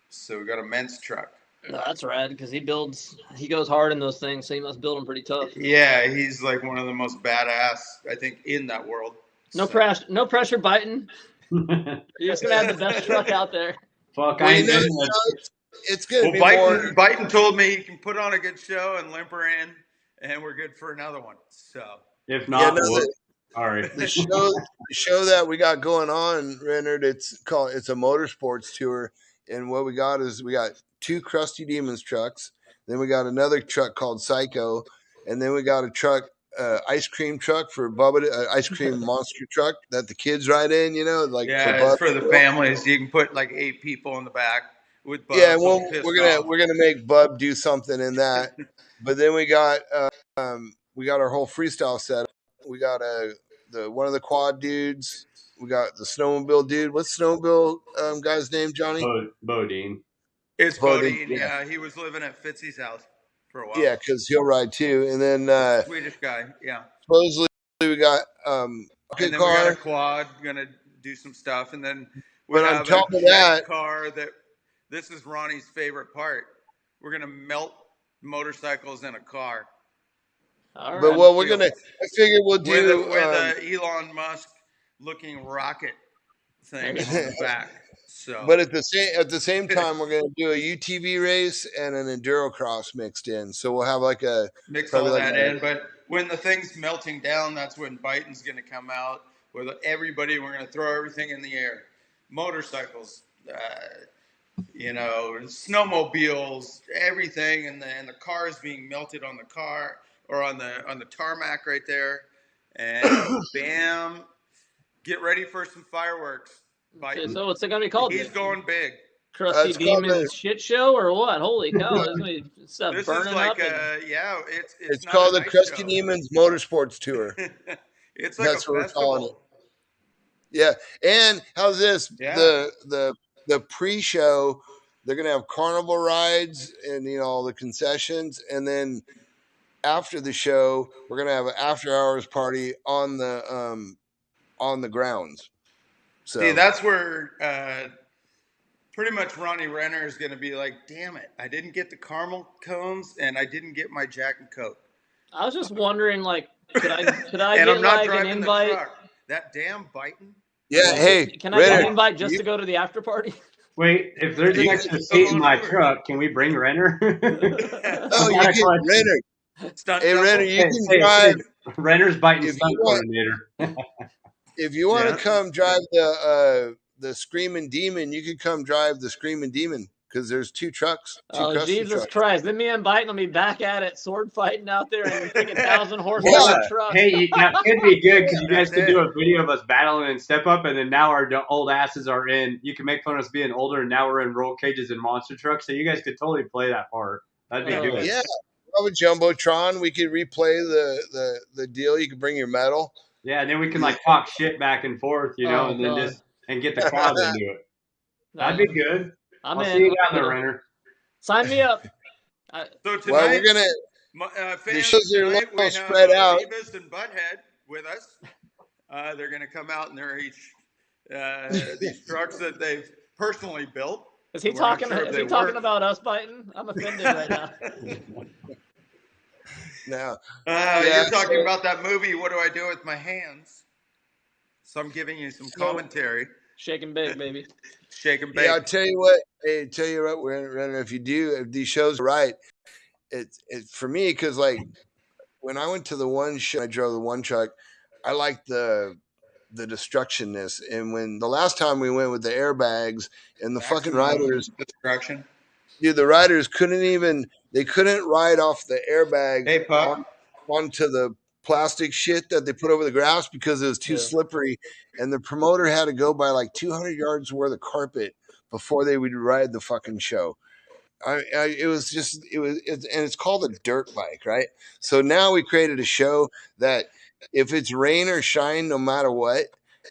So we got a Mence truck. No, that's rad because he goes hard in those things, so he must build them pretty tough. Yeah, he's like one of the most badass, I think, in that world. No So- pressure, no pressure, Buyten. You're just gonna have the best truck out there. Fuck, Well, I you know, invented it. it's gonna Well, be more. Buyten told me he can put on a good show and limp her in, and we're good for another one. So If Yeah, not, no, whoop. All right. the show that we got going on, Renner, it's a motorsports tour, and what we got is we got 2 Crusty Demons trucks, then we got another truck called Psycho, and then we got a truck, ice cream truck for Bubba, ice cream monster truck that the kids ride in, like yeah, for it's Bubba. for the families. You can put like 8 people in the back with Bubs. Yeah, all well, pissed we're off. gonna make Bub do something in that, but then we got our whole freestyle setup. We got one of the quad dudes. We got the snowmobile dude. What's snowmobile guy's name, Johnny? Bodine. It's Bodine, Bodine. Yeah, he was living at Fitzy's house for a while. Yeah, because he'll ride too. And then Swedish guy. Yeah. supposedly we got And bucket then we got car. a quad gonna do some stuff, and then we But on have top a of jet that- car that. This is Ronnie's favorite part. We're gonna melt motorcycles in a car All right. But what we're gonna, I figure we'll with do. a Elon Musk looking rocket thing on the back. So, But at the same time, we're gonna do a UTV race and an enduro cross mixed in. So we'll have like a mix probably all like that a- in. But when the thing's melting down, that's when Buyten's going to come out with everybody. We're going to throw everything in the air, motorcycles, snowmobiles, everything, and the cars being melted on the car or on the tarmac right there, and bam, get ready for some fireworks. Okay, Buyten. so what's it gonna be called? He's going big. Crusty it's called Demons shit show or what? Holy cow! There's gonna be stuff This burning is like up. and- it's not called a the nice Crusty show. Demons Motorsports Tour. It's like That's a what we're calling festival. Yeah, and how's this? Yeah. The pre-show, they're gonna have carnival rides and all the concessions, and then after the show, we're gonna have an after-hours party on the grounds. So See, that's where pretty much Ronnie Renner is going to be like, damn it, I didn't get the caramel cones and I didn't get my Jack and Coke. I was just wondering, like, could I And get I'm not like an driving the invite? truck. That damn Buyten. yeah, hey, Can I get an Renner, invite just to go to the after party? Wait, if there's an You extra can seat come in on my over. truck, can we bring Renner? oh, you Not a can question. Renner. Stunt Hey, double. Renner, you can Hey, drive. Renner's biting If stunt you want- coordinator. If you want Yeah. to come drive the Screaming Demon, you could come drive the Screaming Demon because there's 2 trucks. 2 Oh, Crusty Jesus trucks. Christ. Then me and Buyten will be back at it, sword fighting out there and freaking 1,000 horsepower Yeah. truck. Hey, that could be good because you guys That's could do it. a video of us battling in Step Up, and then now our old asses are in. You can make fun of us being older, and now we're in roll cages and monster trucks. So you guys could totally play that part. That'd be Oh, good. Yeah, have a jumbotron. We could replay the deal. You could bring your medal. Yeah, and then we can like talk shit back and forth, Oh, and then God. just get the crowd into it. That'd be good. I'm I'll in. see you down there, Renner. Sign me up. So Well, tonight, we're gonna. fans, shows are a tonight we little have spread out. Beavis and Butthead with us. They're going to come out and they're each these trucks that they've personally built. Is he We're not talking? sure if Is they he talking work. about us, Buyten? I'm offended right now. No. You're talking about that movie, What Do I Do With My Hands? So I'm giving you some commentary. Shake and bake, baby. Shake and bake. Yeah, I'll tell you what. Hey, tell you what, Renner, if these shows are right, it's for me, because like when I went to the one show, I drove the one truck. I liked the destructionness, and when the last time we went with the airbags and the fucking riders, destruction. Dude, the riders couldn't ride off the airbag Hey, Pup. onto the plastic shit that they put over the grass because it was too slippery, and the promoter had to go by like 200 yards worth of carpet before they would ride the fucking show. It's called a dirt bike, right? So now we created a show that if it's rain or shine, no matter what,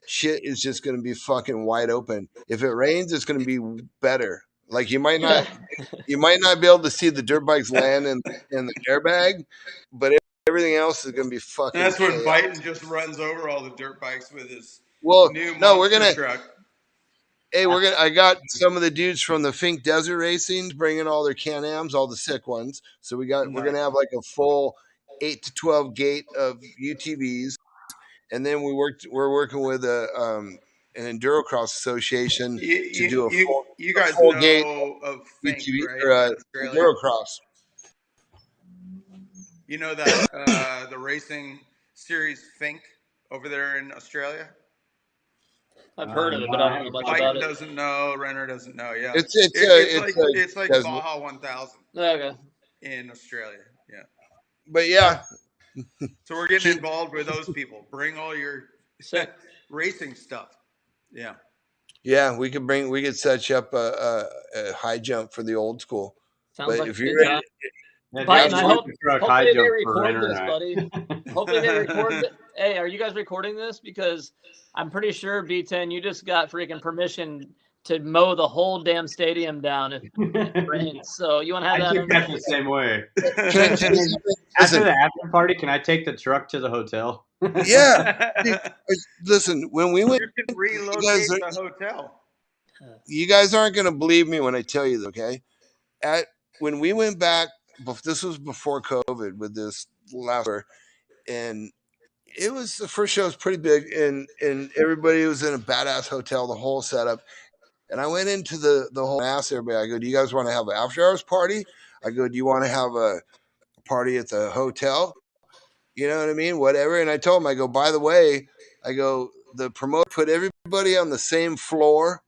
shit is just going to be fucking wide open. If it rains, it's going to be better. Like you might not be able to see the dirt bikes land in the airbag, but everything else is going to be fucking. That's when Buyten just runs over all the dirt bikes with his new truck. Hey, I got some of the dudes from the Fink Desert Racing bringing all their Can-Ams, all the sick ones. So we're gonna have like a full 8 to 12 gate of UTVs, and then we're working with an endurocross association to do a full. You guys full know gate of Fink, UTV right? or endurocross. You know that the racing series Fink over there in Australia. I've heard of it, but I don't know much about it. Doesn't know. Renner doesn't know. Yeah, it's like Baja 1000. Okay. In Australia, yeah. But yeah, so we're getting involved with those people. Bring all your racing stuff. Yeah. Yeah, we could set you up a high jump for the old school. Sounds but like if you're ready, Buyten, hopefully they record this, buddy. Hopefully they record it. Hey, are you guys recording this? Because I'm pretty sure, B10, you just got freaking permission to mow the whole damn stadium down if it rains. So you want to have that? I think that's the same way. After the after party, can I take the truck to the hotel? Yeah. Listen, when we went, you can relocate the hotel. You guys aren't going to believe me when I tell you, okay? When we went back, this was before COVID with this last year, and it was the first show was pretty big, and everybody was in a badass hotel, the whole setup. And I went into the whole asked everybody, I go, do you guys want to have an after hours party? I go, do you want to have a party at the hotel? You know what I mean? Whatever. And I told them, I go, by the way, I go, the promoter put everybody on the same floor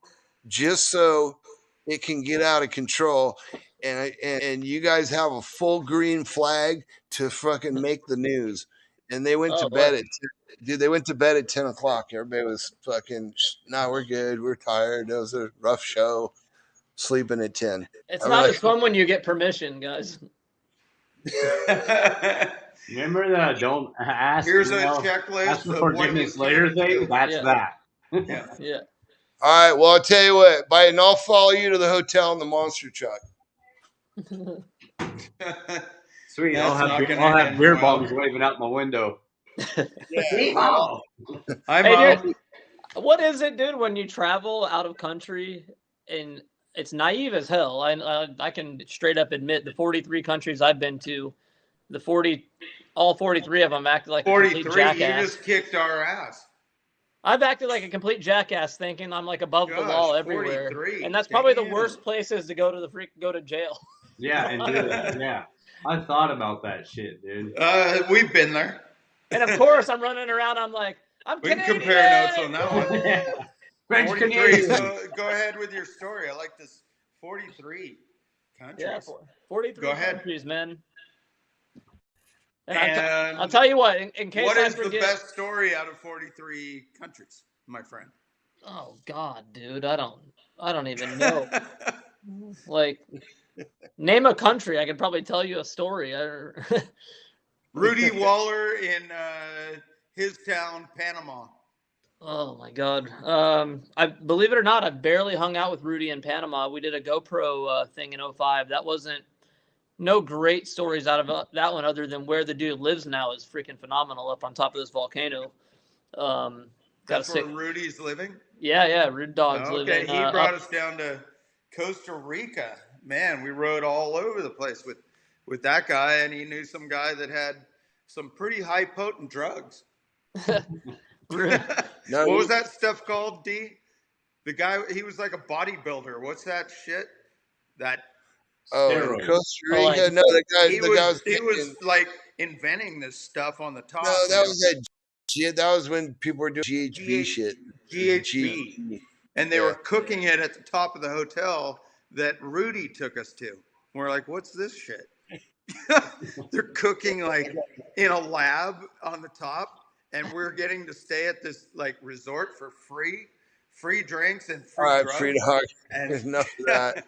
just so it can get out of control. And you guys have a full green flag to fucking make the news. And they went to bed they went to bed at 10 o'clock. Everybody was fucking, we're good. We're tired. It was a rough show. Sleeping at 10. It's not as fun when you get permission, guys. Remember that don't ask. Here's a checklist. Ask for forgiveness later thing. That's that. Yeah. All right. Well, I'll tell you what, Buyten, I'll follow you to the hotel in the monster truck. Sweet. I'll have beer bombs waving out my window. Hey, dude, what is it, dude, when you travel out of country and it's naive as hell? I can straight up admit the 43 countries I've been to, all 43 of them acted like a complete jackass. You just kicked our ass. I've acted like a complete jackass, thinking I'm like above the law everywhere, 43. And that's probably the worst places to go to jail. Yeah, and do that. Yeah, I thought about that shit, dude. We've been there. And of course, I'm running around. I'm like, we can compare notes on that one. French 43. So go ahead with your story. I like this. 43 countries. Yeah, 43 countries, man. And I'll tell you what. In case what I is forget, the best story out of 43 countries, my friend? Oh God, dude, I don't even know. Like, name a country. I could probably tell you a story. Rudy Waller in his town, Panama. Oh my God. I believe it or not, I barely hung out with Rudy in Panama. We did a GoPro thing in 2005. That wasn't no great stories out of that one, other than where the dude lives now is freaking phenomenal up on top of this volcano. That's where Rudy's living? Yeah, Rude Dog's living. He brought us down to Costa Rica. Man, we rode all over the place with with that guy, and he knew some guy that had some pretty high potent drugs. Really? No, What was that stuff called, D? The guy, he was like a bodybuilder. What's that shit? That oh, in Steroids. Costa Oh, like- Rica. No, the guy he was was like inventing this stuff on the top. no, that man. was that shit. That was when people were doing GHB shit. GHB. And they Yeah. were cooking it at the top of the hotel that Rudy took us to. We're like, what's this shit? They're cooking like in a lab on the top, and we're getting to stay at this like resort for free drinks and free All right, drugs. free dog. And Enough of that.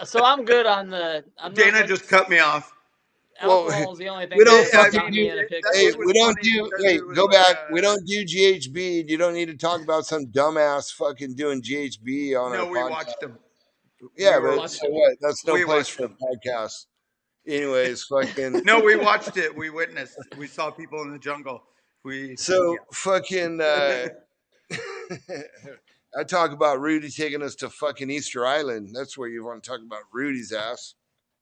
So I'm good on the. I'm Dana not, just cut me off. alcohol's the only thing. we don't that fucking got me in a pickle. Hey, It was we don't funny do. because Hey, it was go like back. a- We don't do GHB. You don't need to talk about some dumbass fucking doing GHB on No, our we podcast. watched them. Yeah, we were but so what? That's no we place watched for a them. podcast. Anyways, fucking. No, we watched it. We witnessed. We saw people in the jungle. So fucking. I talk about Rudy taking us to fucking Easter Island. That's where you want to talk about Rudy's ass.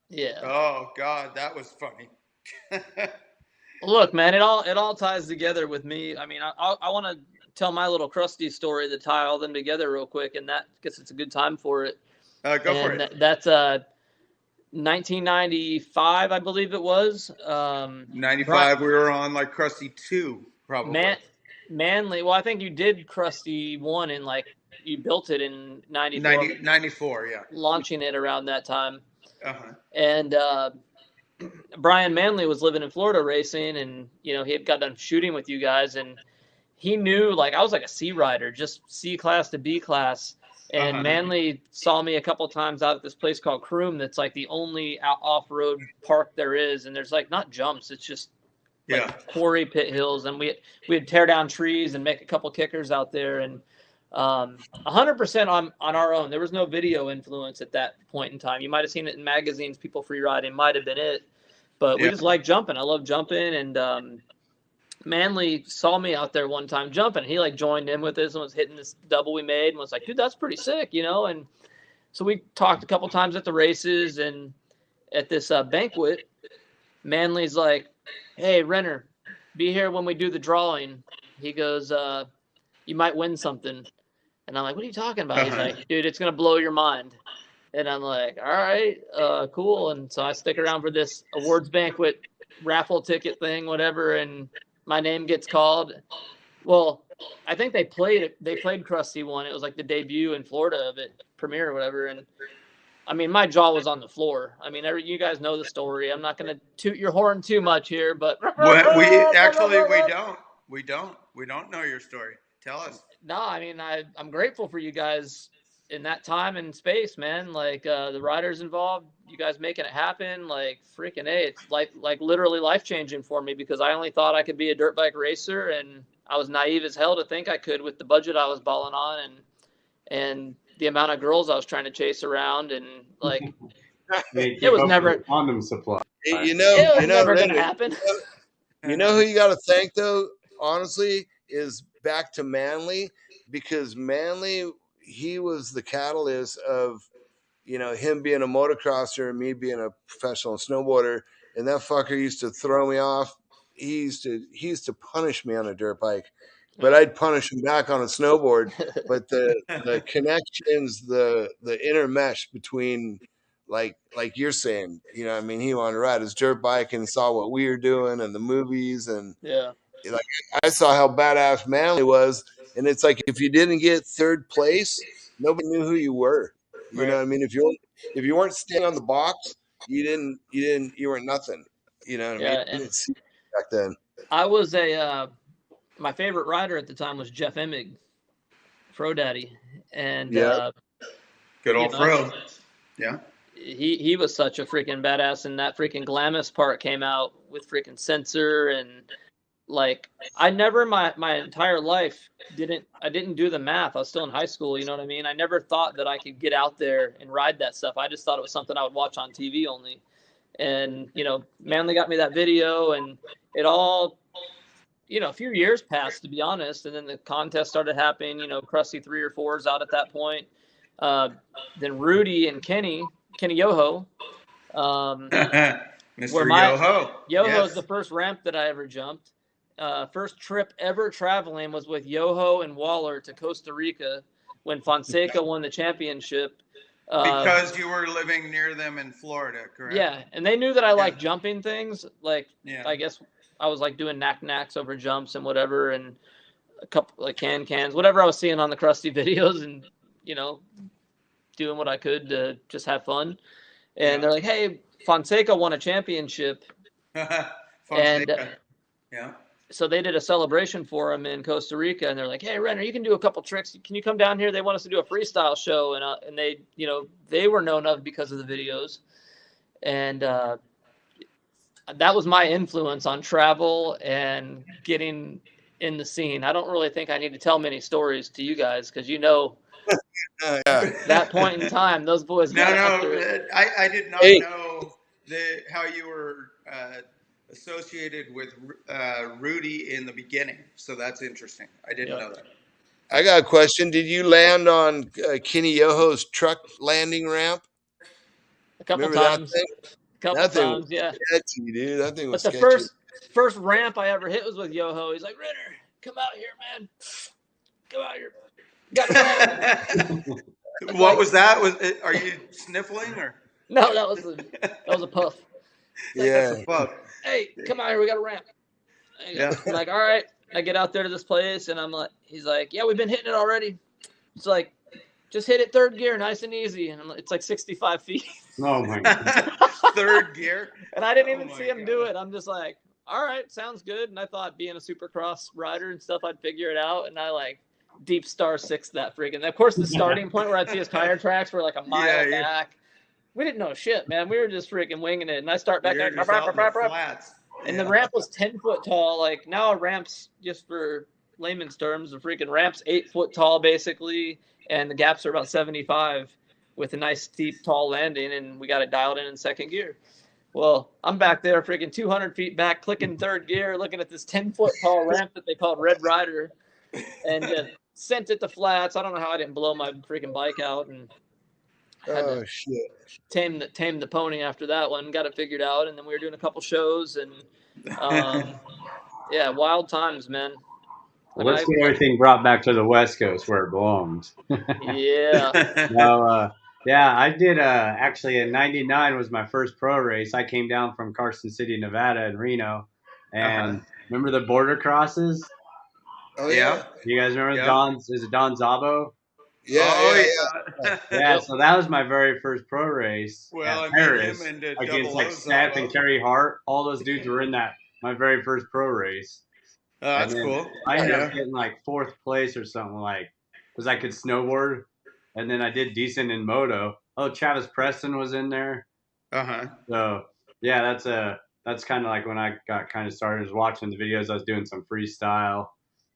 Yeah. Oh God, that was funny. Look, man, it all ties together with me. I mean, I want to tell my little Crusty story to tie all them together real quick, and that because it's a good time for it. Go for And it. that's 1995, I believe it was. 95. We were on like Crusty 2, probably. Manly. Well, I think you did Crusty 1 in like you built it in 94, 94, yeah. launching it around that time. Uh-huh. And Brian Manley was living in Florida racing, and he had got done shooting with you guys, and he knew like I was like a C rider, just C class to B class. And Uh-huh. Manley saw me a couple of times out at this place called Croom. That's like the only off-road park there is, and there's like not jumps. It's just like Yeah. quarry pit hills, and we'd tear down trees and make a couple kickers out there, and 100% on our own. There was no video influence at that point in time. You might have seen it in magazines. People free riding might have been it, but we Yeah. just like jumping. I love jumping, and Manley saw me out there one time jumping. He like joined in with us and was hitting this double we made and was like, dude, that's pretty sick, And so we talked a couple times at the races, and at this banquet, Manley's like, hey, Renner, be here when we do the drawing. He goes, you might win something. And I'm like, what are you talking about? He's like, dude, it's going to blow your mind. And I'm like, all right, cool. And so I stick around for this awards banquet, raffle ticket thing, whatever. And my name gets called. Well, I think they played Crusty 1. It was like the debut in Florida of it, premiere or whatever. And I mean, my jaw was on the floor. I mean, you guys know the story. I'm not going to toot your horn too much here, but We don't know your story. Tell us. no, I mean, I'm grateful for you guys in that time and space, man. Like the riders involved, you guys making it happen. Like freaking A, it's like literally life changing for me because I only thought I could be a dirt bike racer, and I was naive as hell to think I could with the budget I was balling on and the amount of girls I was trying to chase around, and like it was never condom supply. it was never going to happen. You know who you got to thank though, honestly, is back to Manley, because Manley, he was the catalyst of, him being a motocrosser and me being a professional snowboarder. And that fucker used to throw me off. He used to punish me on a dirt bike, but I'd punish him back on a snowboard. But the connections, the intermesh between, like you're saying, he wanted to ride his dirt bike and saw what we were doing and the movies, and Yeah. like I saw how badass Manley was, and it's like if you didn't get third place, nobody knew who you were. You know what I mean? If you weren't staying on the box, you weren't nothing. You know what I mean? It's back then. I was my favorite rider at the time was Jeff Emig, Fro Daddy, and Good old Fro. Yeah. He was such a freaking badass, and that freaking Glamis part came out with freaking Sensor, and like I never my entire life didn't do the math. I was still in high school, you know what I mean? I never thought that I could get out there and ride that stuff. I just thought it was something I would watch on TV only. And, Manley got me that video, and it all, a few years passed, to be honest. And then the contest started happening, Crusty 3 or 4s out at that point. Then Rudy and Kenny Yoho. Mr. Where my Yoho. Yoho's Yes. the first ramp that I ever jumped. First trip ever traveling was with Yoho and Waller to Costa Rica when Fonseca won the championship. Because you were living near them in Florida, correct? Yeah, and they knew that I like jumping things. Like, Yeah. I guess I was like doing knacks over jumps and whatever, and a couple like cans, whatever I was seeing on the Crusty videos, and doing what I could to just have fun. And they're like, "Hey, Fonseca won a championship," and yeah. so they did a celebration for him in Costa Rica, and they're like, "Hey, Renner, you can do a couple tricks. Can you come down here? They want us to do a freestyle show," and they, they were known of because of the videos, and that was my influence on travel and getting in the scene. I don't really think I need to tell many stories to you guys because that point in time, those boys got after it. I did not know how you were associated with Rudy in the beginning, so that's interesting. I didn't know that. I got a question. Did you land on Kenny Yoho's truck landing ramp? A couple Remember times. That thing Times, yeah. Sketchy, dude. That thing was sketchy. But the first ramp I ever hit was with Yoho. He's like, "Renner, come out here, man. Come out here. What was that? Are you sniffling or? No, that was a puff. Yeah. That's a puff. Hey, come out here. We got a ramp. Yeah. I'm like, all right. I get out there to this place, and he's like, "Yeah, we've been hitting it already." It's like, just hit it third gear, nice and easy. And it's like 65 feet. Oh my God. Third gear. And I didn't even see him do it. I'm just like, all right, sounds good. And I thought being a supercross rider and stuff, I'd figure it out. And I like deep star six that friggin'. Of course, the starting point where I'd see his tire tracks were like a mile back. We didn't know shit, man. We were just freaking winging it. And I start back there. And the ramp was 10 foot tall. Like now a ramp's, just for layman's terms, the freaking ramp's 8 foot tall basically. And the gaps are about 75 with a nice steep tall landing. And we got it dialed in second gear. Well, I'm back there freaking 200 feet back, clicking third gear, looking at this 10 foot tall ramp that they called Red Rider, and just sent it to flats. I don't know how I didn't blow my freaking bike out, and had to tame the pony after that one. Got it figured out, and then we were doing a couple shows, and yeah, wild times, man. Well, let's get everything brought back to the West Coast where it belongs. Yeah. No, yeah, I did. Actually, in '99 was my first pro race. I came down from Carson City, Nevada, and Reno, and remember the border crosses? Oh yeah. You guys remember Don's? Is it Don Zabo? Yeah. Yeah. So that was my very first pro race. Well, at Paris against like Seth and Kerry Hart. All those dudes were in that. My very first pro race. That's cool. I ended up getting like fourth place or something, like, because I could snowboard. And then I did decent in moto. Oh, Travis Preston was in there. So yeah, that's kind of like when I got kind of started, was watching the videos. I was doing some freestyle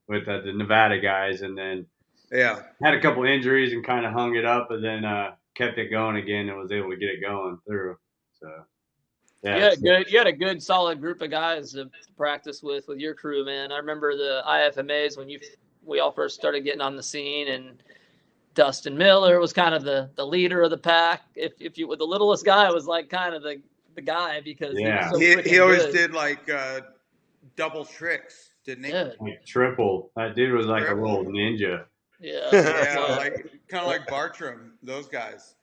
with the Nevada guys, and then had a couple injuries and kind of hung it up, but then kept it going again and was able to get it going through. So yeah, you had a good solid group of guys to practice with your crew, man. I remember the IFMAs when we all first started getting on the scene, and Dustin Miller was kind of the leader of the pack. If you were the littlest guy, was like kind of the guy because he was so he always good. did like double tricks, didn't he? Yeah. Like triple. That dude was like a little ninja. Yeah. Like kind of like Bartram, those guys.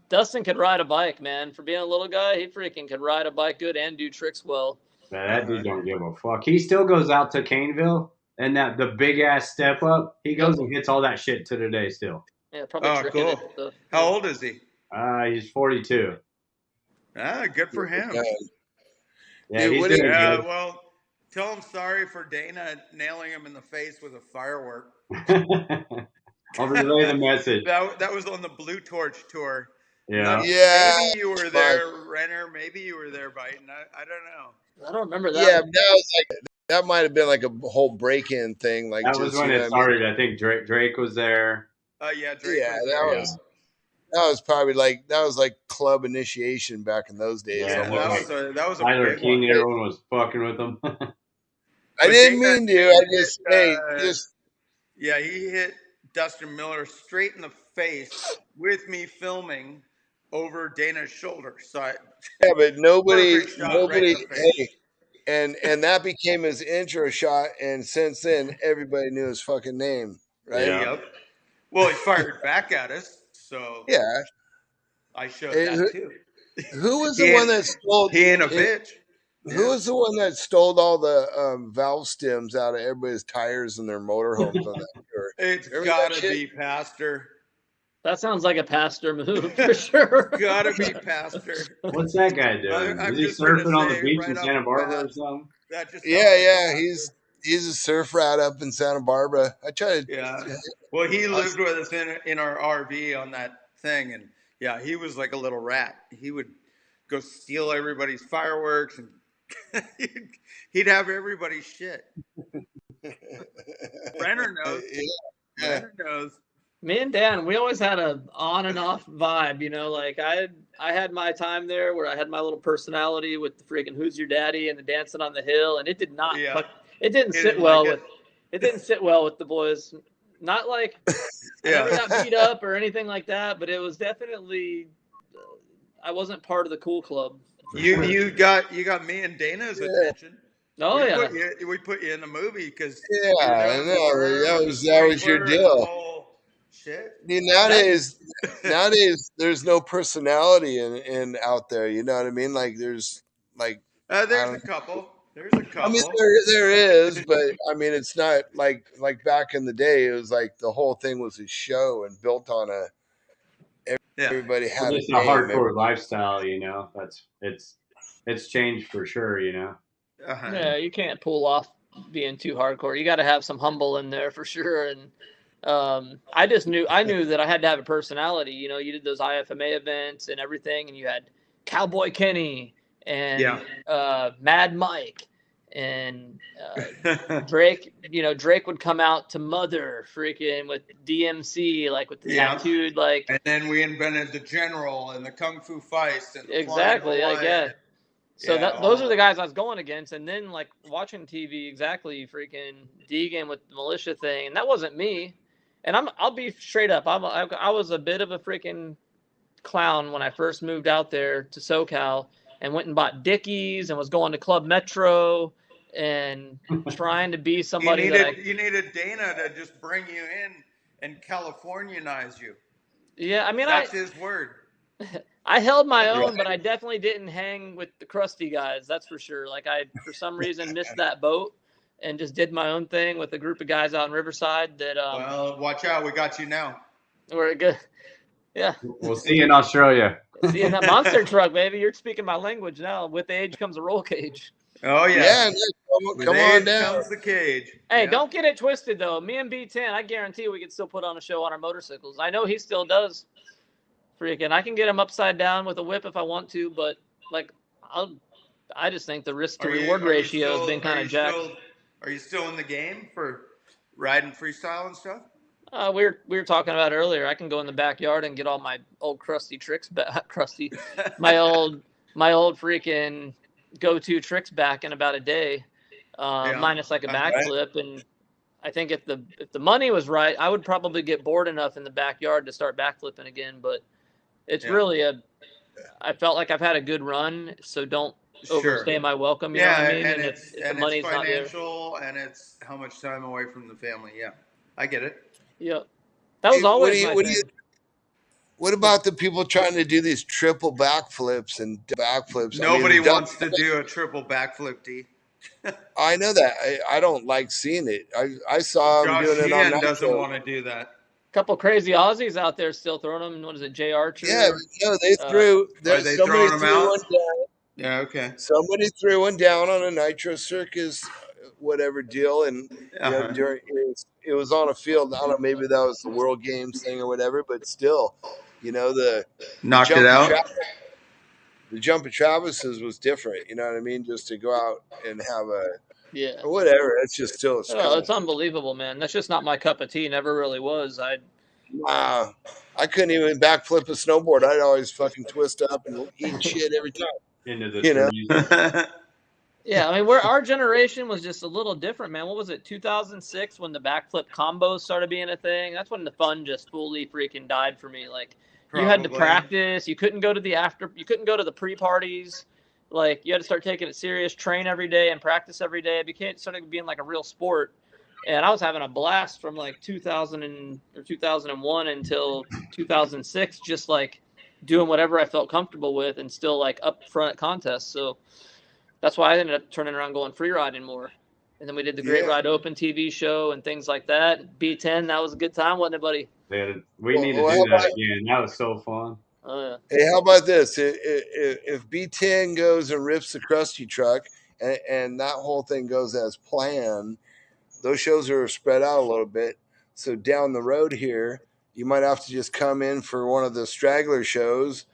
Dustin could ride a bike, man. For being a little guy, he freaking could ride a bike good and do tricks well. That dude don't give a fuck. He still goes out to Caneville. And the big ass step up, he goes and hits all that shit to today still. Yeah, probably tricking it. How old is he? He's 42. Good for him. Yeah, he's doing good. Well, tell him sorry for Dana nailing him in the face with a firework. I'll relay the message. That was on the Blue Torch tour. Yeah. Maybe you were there, Renner. Maybe you were there, Buyten. I don't know. I don't remember that. Yeah, that was like. That might have been like a whole break-in thing. Like that was when it started. I think Drake was there. Drake. Yeah, that was probably like club initiation back in those days. Yeah, that was a Tyler big King. one. Everyone was fucking with him. I didn't mean to. I just he hit Dustin Miller straight in the face with me filming over Dana's shoulder. So Yeah, but perfect shot right in the face. hey, and that became his intro shot, and since then everybody knew his fucking name, right? Yeah. Yep. Well, he fired back at us, so Yeah. I showed Hey, that too. who was He the one ain't, that stole? he ain't a bitch. Who was the one that stole all the valve stems out of everybody's tires in their motorhomes on that tour? It's Remember that gotta shit? be Pastor. That sounds like a pastor move for sure. Gotta be Pastor. What's that guy doing? I'm Is he just gonna surfing on the say beach right in off Santa the Barbara bat, or something? that just sounds Yeah, like yeah. Pastor. He's a surf rat up in Santa Barbara. I try to. Yeah. Well, he lived with us in our RV on that thing, and yeah, he was like a little rat. He would go steal everybody's fireworks, and he'd have everybody's shit. Renner knows. Yeah. Renner knows. Me and Dan, we always had a on and off vibe, you know. Like I had my time there where I had my little personality with the freaking "Who's Your Daddy" and the dancing on the hill, and it did not. Yeah. It didn't He sit didn't well like with. It didn't sit well with the boys. Not like I never Yeah. got beat up or anything like that, but it was definitely. I wasn't part of the cool club. for sure. You got me and Dana's attention. Oh we yeah. we put you in the movie because Yeah, I know. That was your the deal. whole shit. I mean, nowadays, there's no personality in out there. You know what I mean? Like, there's like, There's a couple. There's a I couple. mean, there is, but I mean, it's not like back in the day. It was like the whole thing was a show and built on Yeah. everybody Well, had a it's a name. hardcore lifestyle, you know. It's changed for sure, you know. Uh-huh. Yeah, you can't pull off being too hardcore. You got to have some humble in there for sure. And I knew that I had to have a personality. You know, you did those IFMA events and everything, and you had Cowboy Kenny and Mad Mike and Drake. You know, Drake would come out to Mother freaking with DMC, like with the tattooed, like. And then we invented the General and the Kung Fu Feist and the Exactly, Flying like yeah. Hawaiian. So Yeah, those are the guys I was going against, and then like watching TV, exactly, freaking Deegan with the militia thing, and that wasn't me. And I'll be straight up, I was a bit of a freaking clown when I first moved out there to SoCal and went and bought Dickies and was going to Club Metro and trying to be somebody you needed Dana to just bring you in and Californianize you. Yeah, I mean that's his word. I held my own, but I definitely didn't hang with the Crusty guys. That's for sure. Like I, for some reason, missed that boat and just did my own thing with a group of guys out in Riverside. That well, watch out, we got you now. We're good. Yeah. We'll see you in Australia. See you in that monster truck, baby. You're speaking my language now. With age comes a roll cage. Oh yeah. Come on down. Comes the cage. Hey, don't get it twisted though. Me and B10, I guarantee we could still put on a show on our motorcycles. I know he still does. Freaking, I can get him upside down with a whip if I want to, but like, I just think the risk to reward ratio has been kind of jacked. Are you still in the game for riding freestyle and stuff? We were talking about earlier. I can go in the backyard and get all my old Crusty tricks back. Crusty, my old freaking go-to tricks back in about a day, minus like a backflip. And I think if the money was right, I would probably get bored enough in the backyard to start backflipping again. But it's really I felt like I've had a good run, so don't overstay my welcome. You know what I mean? And if the money's it's not there. financial, and it's how much time away from the family. Yeah, I get it. Yep. That was always my thing. What about the people trying to do these triple backflips and backflips? Nobody wants to do a triple backflip, D. I know that. I don't like seeing it. I saw him doing it on Nitro. Doesn't want to do that. Couple crazy Aussies out there still throwing them. What is it, J. Archer? Yeah, no, they threw. Are they somebody throwing them threw out? one down. Yeah, okay. Somebody threw one down on a Nitro Circus, whatever deal, and during it was on a field. I don't know, maybe that was the World Games thing or whatever, but still, you know, the knocked it out. The jump of Travis's was different. You know what I mean? Just to go out and have Yeah. or whatever. It's just still. It's unbelievable, man. That's just not my cup of tea. Never really was. I couldn't even backflip a snowboard. I'd always fucking twist up and eat shit every time. Into the trees. Yeah, I mean, our generation was just a little different, man. What was it, 2006 when the backflip combos started being a thing? That's when the fun just fully freaking died for me. Like, You had to Probably. practice. You couldn't go to the pre-parties. Like, you had to start taking it serious, train every day and practice every day. It started being like a real sport. And I was having a blast from like 2001 until 2006, just like doing whatever I felt comfortable with and still like up front at contests. So that's why I ended up turning around going free riding more. And then we did the Great Yeah. Ride Open TV show and things like that. B10, that was a good time, wasn't it, buddy? Dude, we need to Well, do how that again. That was so fun. Oh, yeah. Hey, how about this? If B10 goes and rips the Crusty truck and that whole thing goes as planned, those shows are spread out a little bit. So down the road here, you might have to just come in for one of the straggler shows,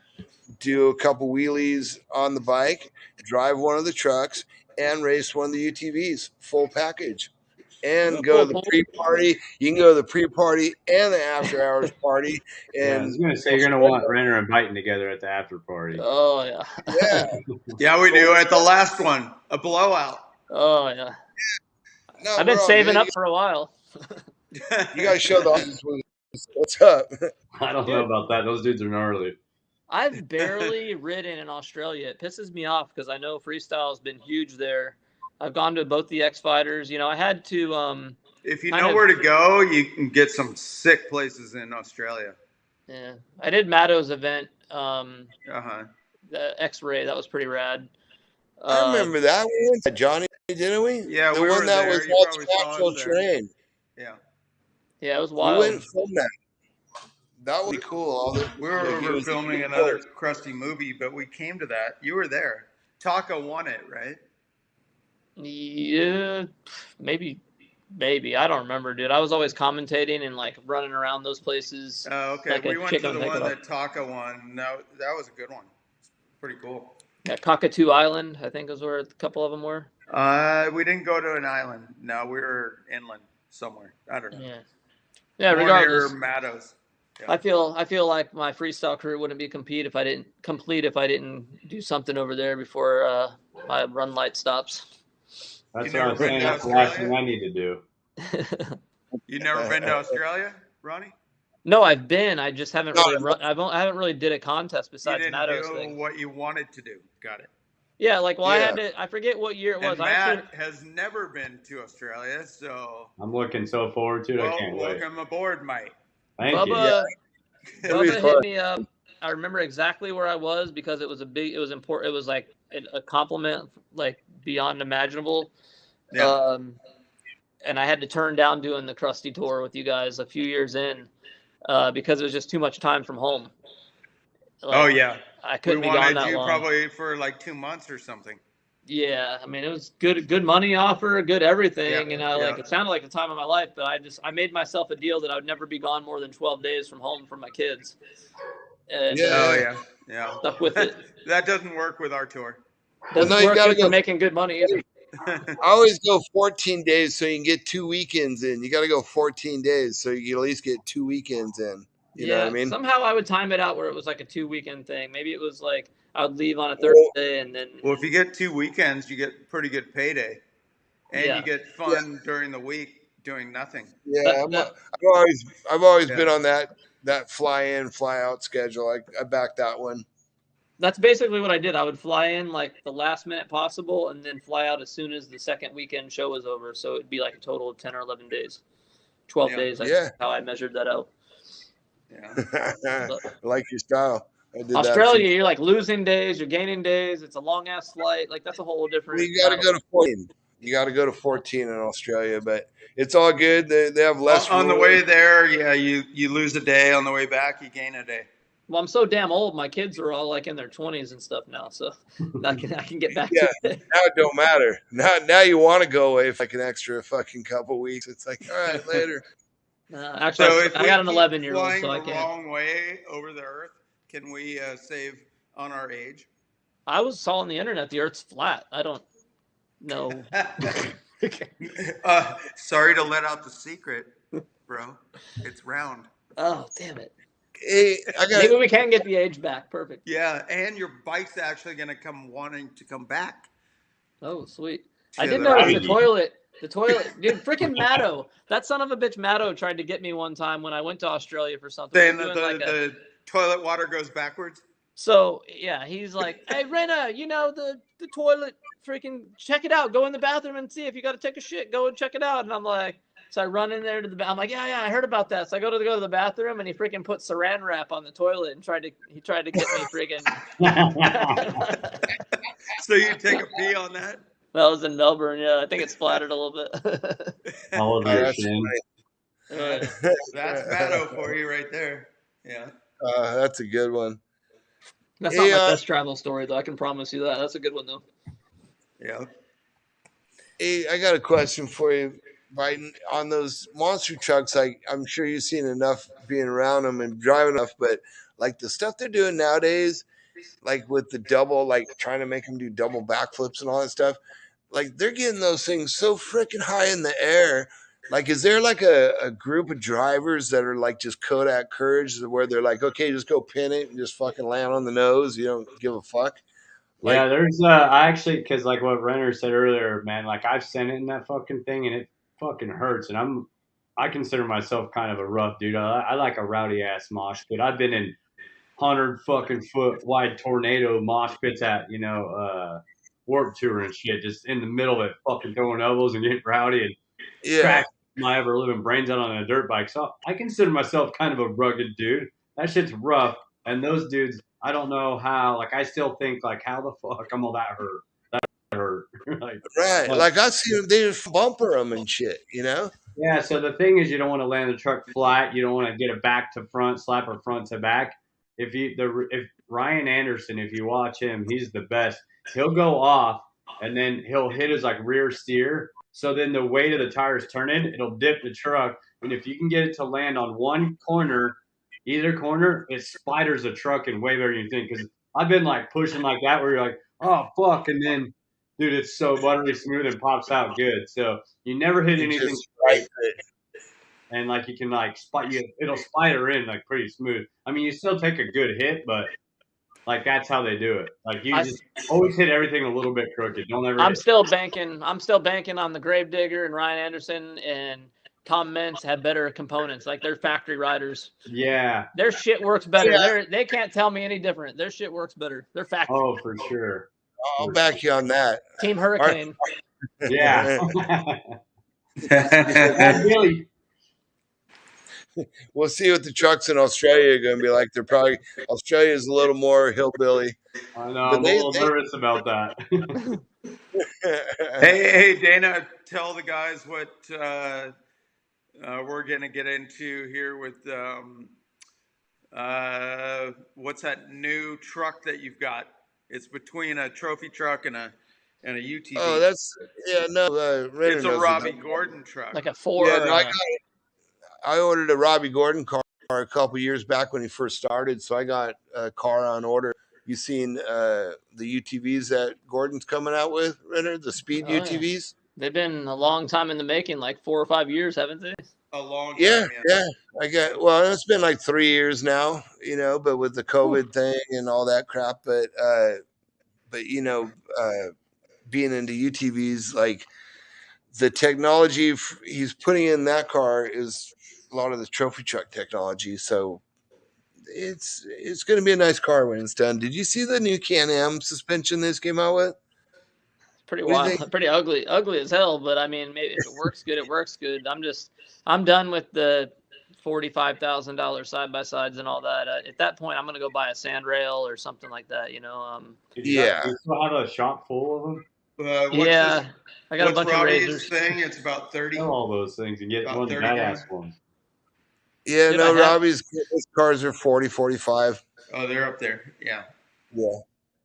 do a couple wheelies on the bike, drive one of the trucks, and race one of the UTVs, full package. And go to the pre-party. You can go to the pre-party and the after-hours party. Yeah, I And was going to say, you're going to want Renner and Buyten together at the after party. Oh, yeah. yeah, Yeah, we do. At the last one, a blowout. Oh, yeah. no, I've been bro, saving you, up for a while. You got to show the audience what's up. I don't know about that. Those dudes are gnarly. I've barely ridden in Australia. It pisses me off because I know freestyle has been huge there. I've gone to both the X Fighters. You know, I had to. If you know where to go, you can get some sick places in Australia. Yeah, I did Matto's event. Uh-huh. The X-Ray, that was pretty rad. I remember that. We went to Johnny, didn't we? Yeah, the we one were that there. was You all probably saw us natural there. terrain. Yeah. Yeah, it was We wild. went and filmed that. That would be cool. All the, We were over filming another Crusty movie, but we came to that. You were there. Taco won it, right? Yeah, maybe. I don't remember, dude. I was always commentating and like running around those places. Oh, okay. Like a we went to chicken the pick one it up. that Taco won. No, that was a good one. It's pretty cool. Yeah, Cockatoo Island, I think is where a couple of them were. We didn't go to an island. No, we were inland somewhere. I don't know. Yeah. Yeah, More regardless. near Matto's. Yeah. I feel like my freestyle career wouldn't be complete if I didn't do something over there before my run light stops. That's You what I never was been saying. to That's the last Australia? thing I need to do. You never been to Australia, Ronnie? No, I've been. I just haven't No, really run. I haven't really did a contest You besides didn't Matto's do thing. what you wanted to do. Got it. Yeah, like I Yeah. had to. I forget what year it was. And Matt has never been to Australia, so I'm looking so forward to it. I can't wait. welcome aboard, Mike. Thank you. Bubba, It'll be Bubba fun. hit me up. I remember exactly where I was because it was important. It was like a compliment, like beyond imaginable. Yeah. And I had to turn down doing the Crusty tour with you guys a few years in because it was just too much time from home. Like, Oh yeah. I couldn't We be gone wanted that you long. probably for like 2 months or something. Yeah, I mean it was good money offer, good everything, Yeah, and I yeah. it sounded like the time of my life, but I made myself a deal that I would never be gone more than 12 days from home from my kids. And Yeah. Oh yeah. Yeah. stuck with it. That doesn't work with our tour. Doesn't no, you work gotta good for go- making good money either. I always go 14 days so you can get 2 weekends in. You got to go 14 days so you can at least get 2 weekends in. You know what I mean? Somehow I would time it out where it was like a 2-weekend thing. Maybe it was like I would leave on a Thursday and then Well, if you get 2 weekends, you get pretty good payday, and Yeah. you get fun during the week doing nothing. Yeah, that- I've always Yeah. been on that fly in, fly out schedule. I backed that one. that's basically what I did. I would fly in like the last minute possible and then fly out as soon as the second weekend show was over. So it'd be like a total of 10 or 11 days. 12 Yeah. days, that's Yeah. how I measured that out. Yeah. I like your style. I did Australia, you're like losing days, you're gaining days. It's a long ass flight. Like that's a whole that different. too. You got to go to 14. You got to go to 14 in Australia, but it's all good. They have less On the rules. way there, yeah, you lose a day. On the way back, you gain a day. Well, I'm so damn old. My kids are all like in their 20s and stuff now, so I can get back Yeah. to it. Now it don't matter. Now you want to go away for like an extra fucking couple weeks. It's like, all right, later. Actually, So if I we got an keep 11-year-old, flying so I the can't. wrong way over the Earth, can we save on our age? I was saw on the internet the Earth's flat. I don't know. Sorry to let out the secret, bro. It's round. Oh, damn it. Hey, Maybe we can get the age back. Perfect. Yeah, and your bike's actually going to come wanting to come back. Oh, sweet. I To did the notice right. the toilet, dude, freaking Matto. That son of a bitch Matto tried to get me one time when I went to Australia for something. We Then were doing like the toilet water goes backwards. So yeah, he's like, "Hey, Renner, the toilet, freaking check it out. Go in the bathroom and see if you got to take a shit. Go and check it out." And I'm like, so I run in there to the bathroom. I'm like, yeah, I heard about that. So I go to the bathroom, and he freaking put Saran wrap on the toilet and tried to get me freaking. So you take a pee on that? That was in Melbourne. Yeah, I think it splattered a little bit. All over your shin. That's Matto for you right there. Yeah. That's a good one. That's not my best travel story, though. I can promise you that. That's a good one, though. Yeah. Hey, I got a question for you, Buyten. On those monster trucks, I'm sure you've seen enough being around them and driving enough, but like the stuff they're doing nowadays, like with the double, like trying to make them do double backflips and all that stuff, like they're getting those things so freaking high in the air. Like, is there like a group of drivers that are like just Kodak Courage where they're like, okay, just go pin it and just fucking land on the nose. You don't give a fuck. Yeah, there's I actually, because like what Renner said earlier, man, like I've sent it in that fucking thing and it fucking hurts. And I consider myself kind of a rough dude. I like a rowdy ass mosh pit. I've been in 100 fucking foot wide tornado mosh pits at Warp Tour and shit, just in the middle of it, fucking throwing elbows and getting rowdy and cracking my ever living brains out on a dirt bike. So I consider myself kind of a rugged dude. That shit's rough. And those dudes, I don't know how. Like I still think like, how the fuck am all that hurt? That hurt. Like I see them, they just bumper them and shit. Yeah. So the thing is, you don't want to land the truck flat. You don't want to get it back to front, slap her front to back. If Ryan Anderson, if you watch him, he's the best. He'll go off and then he'll hit his like rear steer. So then the weight of the tires turn in, it'll dip the truck. And if you can get it to land on one corner, either corner, it spiders the truck in way better than you think. Because I've been like pushing like that where you're like, oh, fuck. And then, dude, it's so buttery smooth and pops out good. So you never hit anything straight. And like you can like it'll spider in like pretty smooth. I mean, you still take a good hit, but like that's how they do it. Like you just always hit everything a little bit crooked. Don't ever. I'm still banking on the Gravedigger and Ryan Anderson and Tom Mentz have better components. Like they're factory riders. Yeah. Their shit works better. Yeah. They can't tell me any different. Their shit works better. They're factory. Oh, for sure. I'll back you on that. Team Hurricane. Yeah. Really. We'll see what the trucks in Australia are going to be like. Australia is a little more hillbilly. I know. I'm a little nervous about that. Hey, Dana, tell the guys what we're going to get into here with what's that new truck that you've got? It's between a trophy truck and a UTV. Oh, it's a Robbie Gordon truck. Like a Ford. Yeah, I ordered a Robbie Gordon car a couple years back when he first started, so I got a car on order. You seen the UTVs that Gordon's coming out with, Renner? The speed UTVs? Yeah. They've been a long time in the making, like 4 or 5 years, haven't they? A long time. Yeah. It's been like 3 years now, but with the COVID thing and all that crap. But being into UTVs, like the technology he's putting in that car is a lot of the trophy truck technology. So it's going to be a nice car when it's done. Did you see the new Can-Am suspension this came out with? Pretty wild, pretty ugly as hell. But I mean, maybe if it works good, it works good. I'm done with the $45,000 side by sides and all that. At that point, I'm gonna go buy a sand rail or something like that. You still have a shop full of them. I got a bunch Robbie's of razors. Thing? It's about 30. All those things and get one of the badass ones. Yeah, Robbie's cars are 40, 45. Oh, they're up there. Yeah.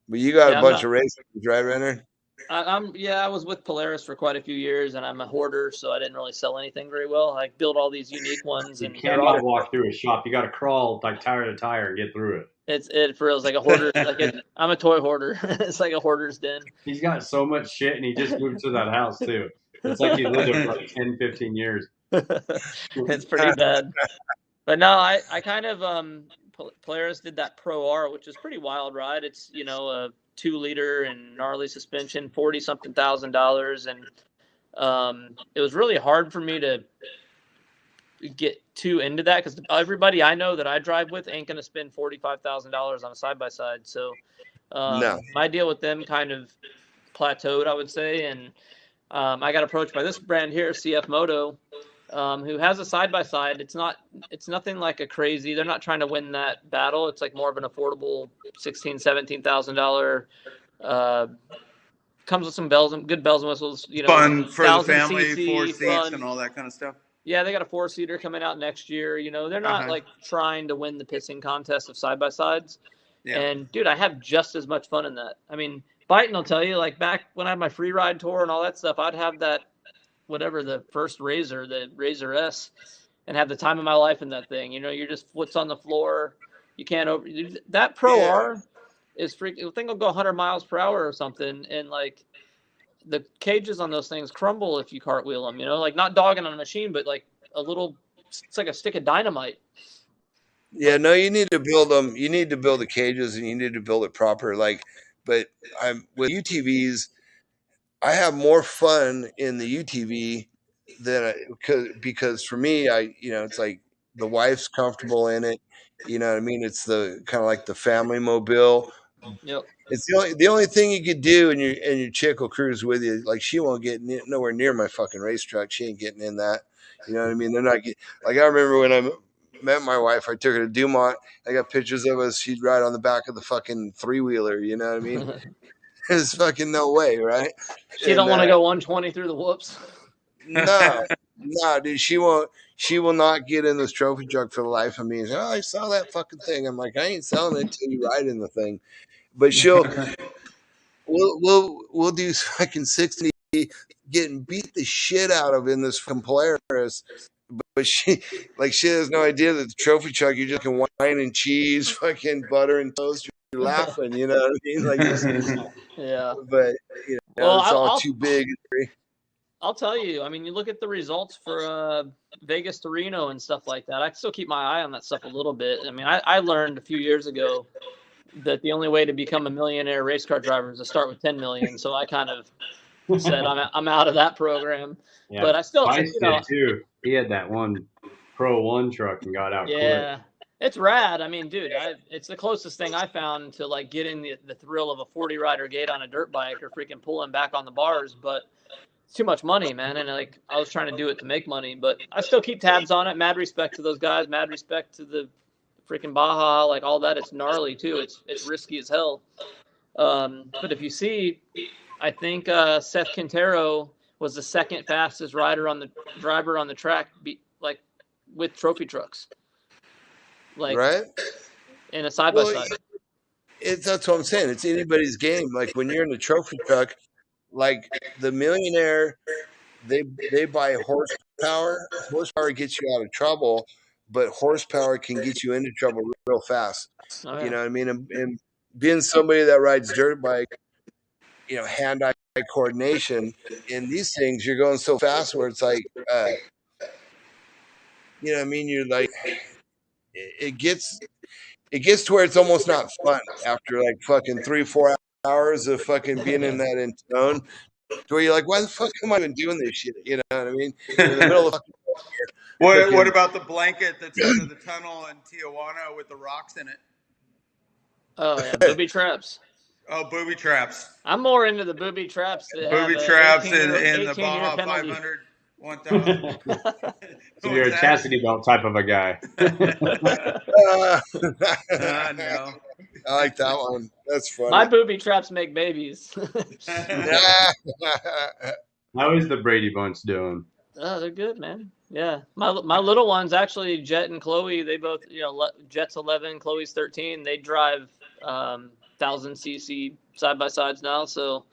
But you got a bunch of racers, right, Renner? I was with Polaris for quite a few years, and I'm a hoarder, so I didn't really sell anything very well. I built all these unique ones. You cannot walk through a shop. You got to crawl like tire to tire and get through it. It for real. It's like a hoarder. I'm a toy hoarder. It's like a hoarder's den. He's got so much shit, and he just moved to that house too. It's like he lived there for like 10, 15 years. It's pretty bad. But no, I kind of Polaris did that Pro R, which is pretty wild ride. It's a 2-liter and gnarly suspension, $40-something thousand, and it was really hard for me to get too into that because everybody I know that I drive with ain't gonna spend $45,000 on a side by side. So No. my deal with them kind of plateaued, I would say, and I got approached by this brand here, CF Moto, who has a side by side. It's nothing like a crazy. They're not trying to win that battle. It's like more of an affordable $16,000-$17,000. Comes with some good bells and whistles. You know, Fun for the 1,000 family, cc, 4 seats fun. and all that kind of stuff. Yeah, they got a 4-seater coming out next year. You know, they're not like trying to win the pissing contest of side by sides. Yeah. And dude, I have just as much fun in that. I mean, Buyten will tell you, like back when I had my free ride tour and all that stuff, I'd have that whatever the first Razor, the Razor S, and have the time of my life in that thing. You know, you're just foot's on the floor. You can't over that Pro R is freaking. The thing will go 100 miles per hour or something, and like the cages on those things crumble if you cartwheel them. You know, like not dogging on a machine, but like a little. It's like a stick of dynamite. Yeah, no, you need to build them. You need to build the cages, and you need to build it proper. Like, but I'm with UTVs. I have more fun in the UTV than because for me, it's like the wife's comfortable in it. You know what I mean? It's the kind of like the family mobile. Yep. It's the only thing you could do, and your chick will cruise with you. Like she won't get nowhere near my fucking race truck. She ain't getting in that. You know what I mean? They're not like I remember when I met my wife. I took her to Dumont. I got pictures of us. She'd ride on the back of the fucking 3-wheeler. You know what I mean? There's fucking no way, right? She don't want to go 120 through the whoops. No, dude. She won't. She will not get in this trophy truck for the life of me. Oh, I saw that fucking thing. I'm like, I ain't selling it till you ride in the thing. But we'll do fucking 60, getting beat the shit out of in this fucking Polaris. But she has no idea that the trophy truck, you just can wine and cheese, fucking butter and toast. You're laughing, you know what I mean? Like, yeah. But well, it's all too big. I'll tell you. I mean, you look at the results for Vegas to Reno and stuff like that. I still keep my eye on that stuff a little bit. I mean, I learned a few years ago that the only way to become a millionaire race car driver is to start with 10 million. So I kind of said I'm out of that program. Yeah, but I still, did too. He had that one Pro 1 truck and got out quick. It's rad. I mean, dude, it's the closest thing I found to like getting the thrill of a 40 rider gate on a dirt bike or freaking pulling back on the bars, but it's too much money, man. And like I was trying to do it to make money, but I still keep tabs on it. Mad respect to those guys. Mad respect to the freaking Baja, like all that. It's gnarly too. It's risky as hell. But if you see, I think Seth Quintero was the second fastest driver on the track, like with trophy trucks. Like right in a side by side. That's what I'm saying. It's anybody's game. Like when you're in the trophy truck, like the millionaire, they buy horsepower. Horsepower gets you out of trouble, but horsepower can get you into trouble real fast. Oh, yeah. You know what I mean? And being somebody that rides dirt bike, hand-eye coordination in these things, you're going so fast where it's like, you know what I mean? You're like, it gets to where it's almost not fun after like fucking 3-4 hours of fucking being in that zone, to where you're like, why the fuck am I even doing this shit? You know what I mean? In the middle of what about the blanket that's under the tunnel in Tijuana with the rocks in it? Oh yeah, booby traps. Oh, booby traps. I'm more into the booby traps. Booby traps in the Baja 500. 1,000. So you're a chastity belt type of a guy. No. I like that one. That's funny. My booby traps make babies. How is the Brady Bunch doing? Oh, they're good, man. Yeah, my little ones actually, Jet and Chloe. They both, Jet's 11, Chloe's 13. They drive 1,000cc side by sides now. So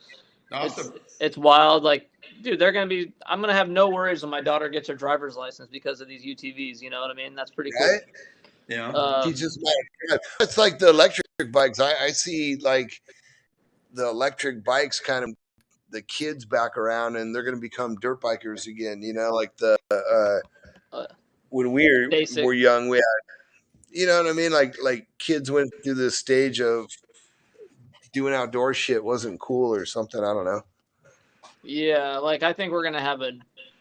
awesome. It's wild. Like, dude, I'm gonna have no worries when my daughter gets her driver's license because of these UTVs. You know what I mean? That's pretty cool. Right? Yeah. It's like the electric bikes. I see like the electric bikes kind of the kids back around, and they're going to become dirt bikers again. Like the when we were young, we had, you know what I mean? Like kids went through this stage of doing outdoor shit wasn't cool or something. I don't know. Yeah, like I think we're gonna have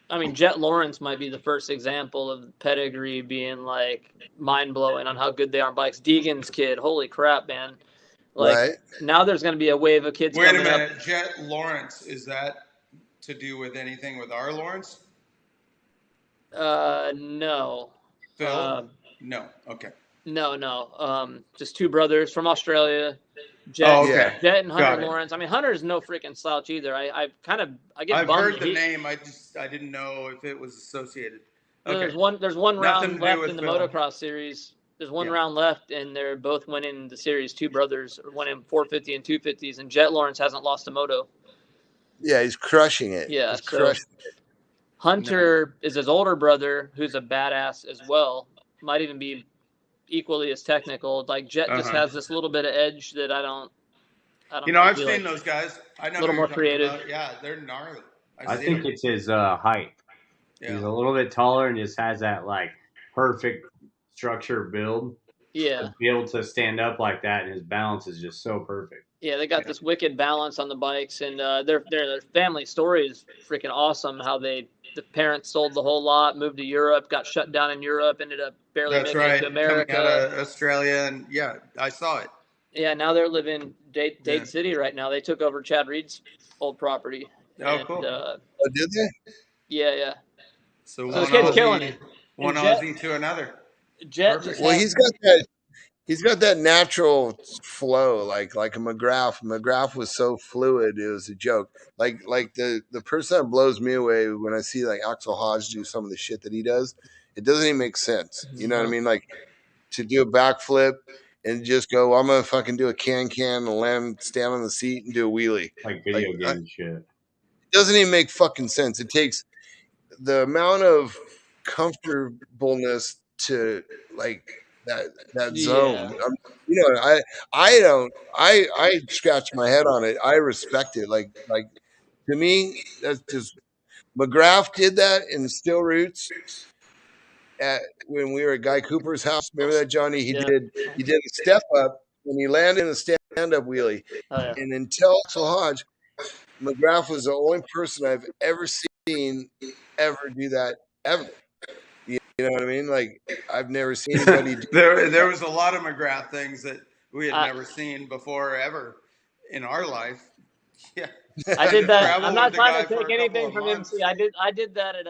I mean, Jet Lawrence might be the first example of pedigree being like mind blowing on how good they are on bikes. Deegan's kid, holy crap, man! Like Right. now, there's going to be a wave of kids Wait a coming up. minute, Jet Lawrence, is that to do with anything with our Lawrence? No. Phil? No. Okay. No. Just two brothers from Australia. Jet, Oh, okay. Jet and Hunter Got it. Lawrence. I mean, Hunter's no freaking slouch either. I get I've bummed. heard the name. I didn't know if it was associated. Okay. There's one Nothing round to do left with in the Phil. motocross series. There's one Yeah. round left, and they're both winning the series. Two brothers winning 450 and 250s, and Jet Lawrence hasn't lost a moto. Yeah, he's crushing it. Yeah, he's so crushing it. Hunter is his older brother, who's a badass as well. Might even be equally as technical. Like Jet just has this little bit of edge that I don't. You know, I've feel seen like. those guys. I know A little who more you're talking creative. about. Yeah, they're gnarly. I think it's his height. Yeah. He's a little bit taller and just has that like perfect structure build. Yeah. To be able to stand up like that, and his balance is just so perfect. Yeah, they got this wicked balance on the bikes, and their family story is freaking awesome. How the parents sold the whole lot, moved to Europe, got shut down in Europe, ended up barely That's making it right. to America. Coming out of Australia, and yeah, I saw it. Yeah, now they're living Dade City right now. They took over Chad Reed's old property. Oh, cool. Oh, did they? Yeah. So the kid's killing it. One And Jet- Aussie to another. Jet Perfect. just Well, has- he's got that natural flow, like a McGrath. McGrath was so fluid, it was a joke. Like the person that blows me away when I see like Axel Hodge do some of the shit that he does, it doesn't even make sense. You know what I mean? Like to do a backflip and just go, I'm gonna fucking do a can and land, stand on the seat and do a wheelie. Like video game shit. It doesn't even make fucking sense. It takes the amount of comfortableness to like that zone. You know, I scratch my head on it. I respect it. Like to me, that's just McGrath did that in Still Roots when we were at Guy Cooper's house. Remember that, Johnny? He did a step up when he landed in a stand up wheelie. Oh, yeah. And until Axel Hodge, McGrath was the only person I've ever seen ever do that ever. You know what I mean? Like I've never seen anybody do there was a lot of McGrath things that we had never seen before ever in our life. Yeah. I did that. Traveled I'm not with the trying guy to for a take couple anything of from months. MC. I did that at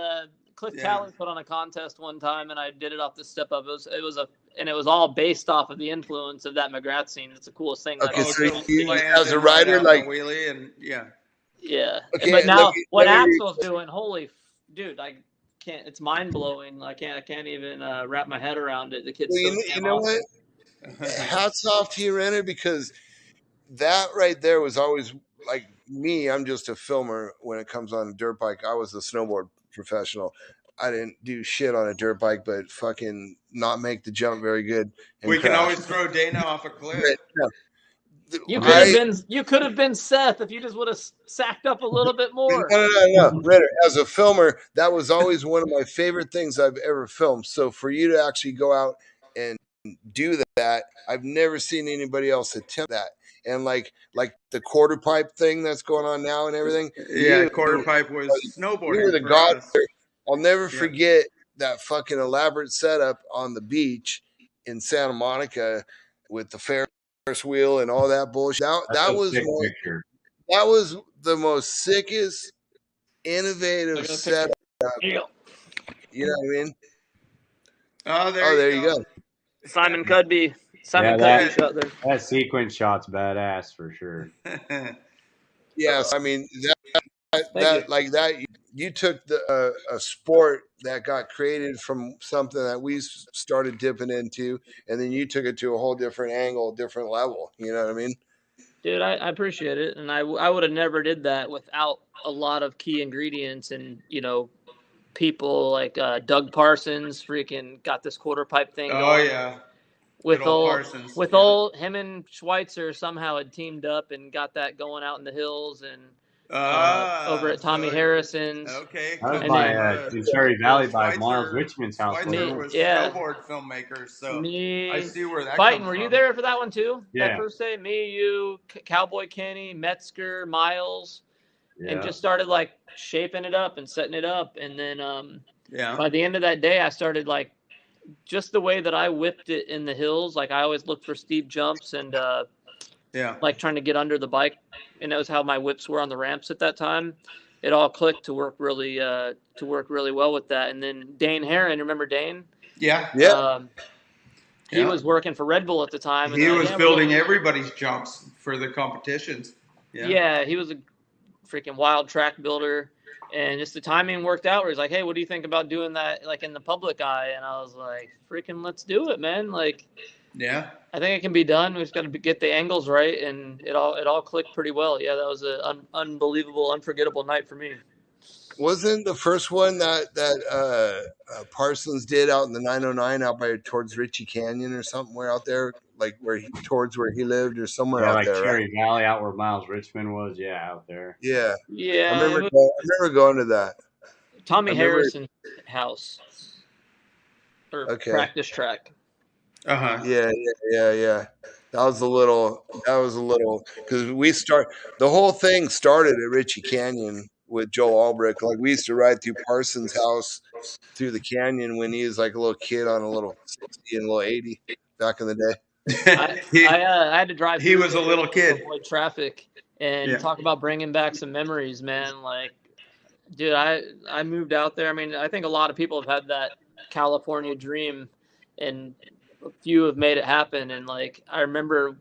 Cliff Talley put on a contest one time, and I did it off the step up. It was all based off of the influence of that McGrath scene. It's the coolest thing. Okay, I've so ever seen. you, as a rider, like wheelie and Yeah. Okay, but now let me- what let me- Axel's doing, dude, I can't. It's mind blowing. I can't even wrap my head around it. The kid's well, so you damn know awesome. what? Hats off to you, Renner, because that right there was always like me. I'm just a filmer when it comes on a dirt bike. I was a snowboard professional. I didn't do shit on a dirt bike, but fucking not make the jump very good. And we can crash. always throw Dana off a cliff. You could have been Seth if you just would have sacked up a little bit more. No. Renner, as a filmer, that was always one of my favorite things I've ever filmed. So for you to actually go out and do that, I've never seen anybody else attempt that. And like the quarter pipe thing that's going on now and everything. Yeah, quarter pipe was snowboarding. You were the for god. us. I'll never forget that fucking elaborate setup on the beach in Santa Monica with the Ferris wheel and all that bullshit. That was the most sickest, innovative setup. You know what I mean? Oh, there you go. Simon Cudby. That shot there. That sequence shot's badass for sure. Yes, I mean that you took a sport that got created from something that we started dipping into, and then you took it to a whole different angle, different level. You know what I mean? Dude, I appreciate it, and I would have never did that without a lot of key ingredients and people like Doug Parsons freaking got this quarter pipe thing going. Oh yeah. With Good old Parsons. Him and Schweitzer somehow had teamed up and got that going out in the hills and over at Tommy Harrison's. Okay. That was by Cherry Valley by Miles Richmond's house. Schweitzer was snowboard filmmaker, so I see where that Buyten, comes were from. you there for that one too? Yeah. That first day? Me, you, Cowboy Kenny, Metzger, Miles. and just started like shaping it up and setting it up. And then Yeah. by the end of that day, I started like just the way that I whipped it in the hills. Like I always looked for steep jumps and Yeah. like trying to get under the bike, and that was how my whips were on the ramps at that time. It all clicked to work really well with that. And then Dane Herron, remember Dane? Yeah. Yeah. He was working for Red Bull at the time. And He they're like, was "Yeah, building everybody's jumps for the competitions. Yeah, he was a freaking wild track builder. And just the timing worked out where he's like, "Hey, what do you think about doing that like in the public eye?" And I was like, "Freaking let's do it, man." Like, Yeah. I think it can be done. We just got to get the angles right, and it all clicked pretty well. Yeah, that was an unbelievable, unforgettable night for me. Wasn't the first one that Parsons did out in the 909 out by towards Ritchie Canyon or somewhere out there, like towards where he lived or somewhere out like there, Cherry right? Valley, out where Miles Richmond was. Yeah, out there. Yeah. Yeah, I remember going to that. Tommy Harrison's house or practice track. Uh-huh. Yeah. That was a little because the whole thing started at Ritchie Canyon with Joe Albrecht. Like we used to ride through Parsons' house through the canyon when he was like a little kid on a little 60 and a little 80 back in the day. I had to drive. He was a little kid. To avoid traffic and talk about bringing back some memories, man. Like, dude, I moved out there. I mean, I think a lot of people have had that California dream, and a few have made it happen. And like, I remember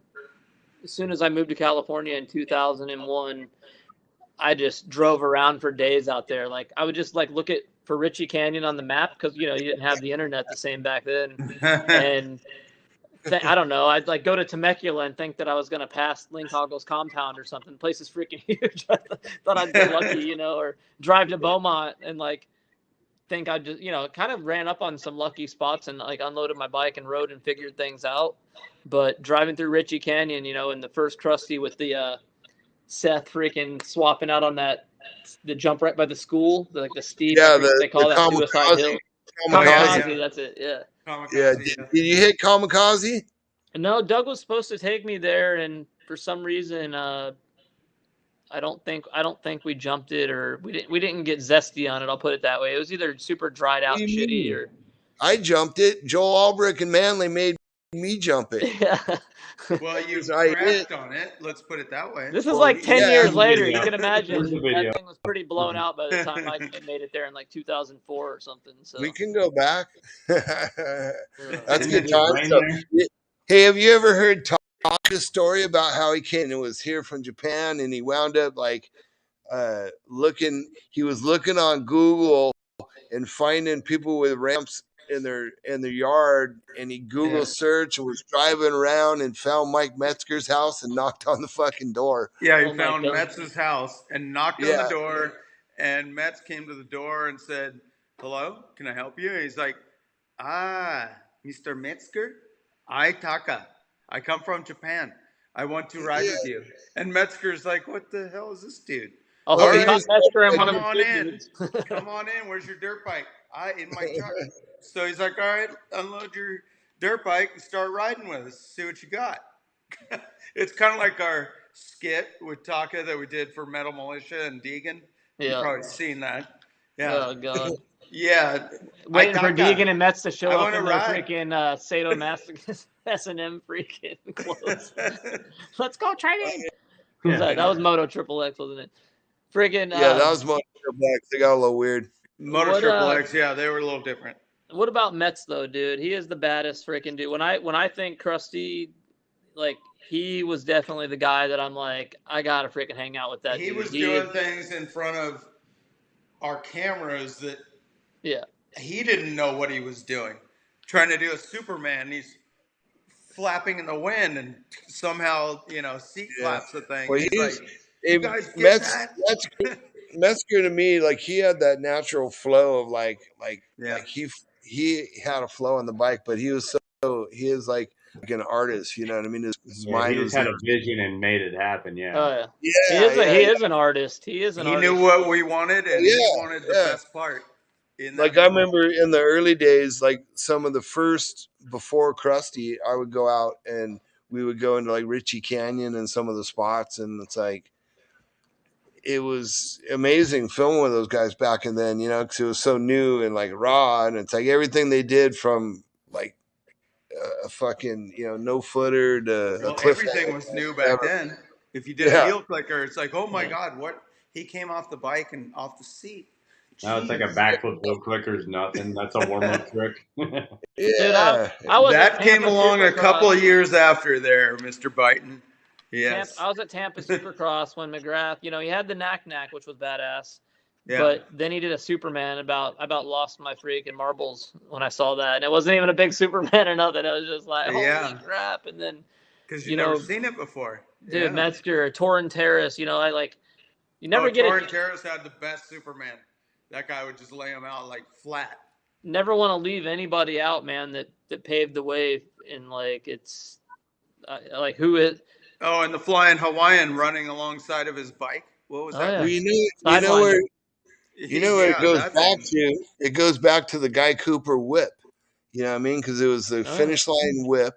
as soon as I moved to California in 2001, I just drove around for days out there. Like, I would just like look for Ritchie Canyon on the map because you didn't have the internet the same back then, and I don't know. I'd like go to Temecula and think that I was going to pass Linkhoggle's compound or something. The place is freaking huge. I thought I'd get lucky, or drive to Beaumont and like think I just, kind of ran up on some lucky spots and like unloaded my bike and rode and figured things out. But driving through Ritchie Canyon, in the first Crusty with the Seth freaking swapping out on the jump right by the school, like the steep, they call that suicide hill. Kamikaze, that's it. Yeah. Yeah. Did you hit Kamikaze? No, Doug was supposed to take me there, and for some reason, I don't think we jumped it, or we didn't get zesty on it. I'll put it that way. It was either super dried out and shitty, or I jumped it. Joel Albrecht and Manley made me jump it. Yeah. Well, you crashed on it. Let's put it that way. This is like 10 years later. You can imagine that thing was pretty blown out by the time I made it there in like 2004 or something. So we can go back. That's good time. So, hey, have you ever heard Todd's story about how he came and was here from Japan and he wound up like he was looking on Google and finding people with ramps in their yard, and he Google searched and was driving around and found Mike Metzger's house and knocked on the fucking door. Yeah, he found Metz's house and knocked on the door, and Metz came to the door and said, "Hello, can I help you?" And he's like, Mr. Metzger, I come from Japan. I want to ride with you. And Metzger's like, "What the hell is this dude?" Oh, Metzger and one of the Come on in. Where's your dirt bike? In my truck. So he's like, "All right, unload your dirt bike and start riding with us. See what you got." It's kind of like our skit with Taka that we did for Metal Militia and Deegan. Yeah. You've probably seen that. Yeah. Oh, God. Yeah. Waiting for Deegan and Metz to show up in their freaking sadomasochist S&M freaking clothes. Let's go training. That was Moto Triple X, wasn't it? Freaking. That was Moto Triple X. They got a little weird. Moto Triple X, they were a little different. What about Metz though, dude? He is the baddest freaking dude. When I think Crusty, like he was definitely the guy that I'm like, I gotta freaking hang out with that. He was doing things in front of our cameras that he didn't know what he was doing. Trying to do a Superman, he's flapping in the wind and somehow seat flaps the thing. Well, he's like, you guys get that? Metzger to me, like he had that natural flow of like he had a flow on the bike, but he is like an artist, you know what I mean? His mind he just had a vision and made it happen. Yeah. Oh yeah. He is an artist. He is an artist. He knew what we wanted, and he wanted the best part. Like I remember in the early days, like some of the first before Crusty, I would go out and we would go into like Ritchie Canyon and some of the spots, and it's like it was amazing filming with those guys back in then, because it was so new and like raw, and it's like everything they did from like a fucking no footer to a Well, cliff. everything was new back then. If you did a heel clicker, it's like, oh my God, what? He came off the bike and off the seat. Now it's like a backflip heel clicker is nothing. That's a warm up trick. Dude, I was that came along a couple of years after there, Mr. Buyten. Yes. I was at Tampa Supercross when McGrath, he had the knack, which was badass. Yeah. But then he did a Superman. I about lost my freaking marbles when I saw that. And it wasn't even a big Superman or nothing. It was just like, holy crap. And then, because you've never seen it before. Dude, Metzger, Torrin Terrace, you never get it. Torrin Terrace had the best Superman. That guy would just lay him out like flat. Never want to leave anybody out, man, that paved the way. And it's like who is. Oh, and the Flying Hawaiian running alongside of his bike. What was that? Yeah. You know where it goes back to? It goes back to the Guy Cooper whip. You know what I mean? Because it was the finish line whip.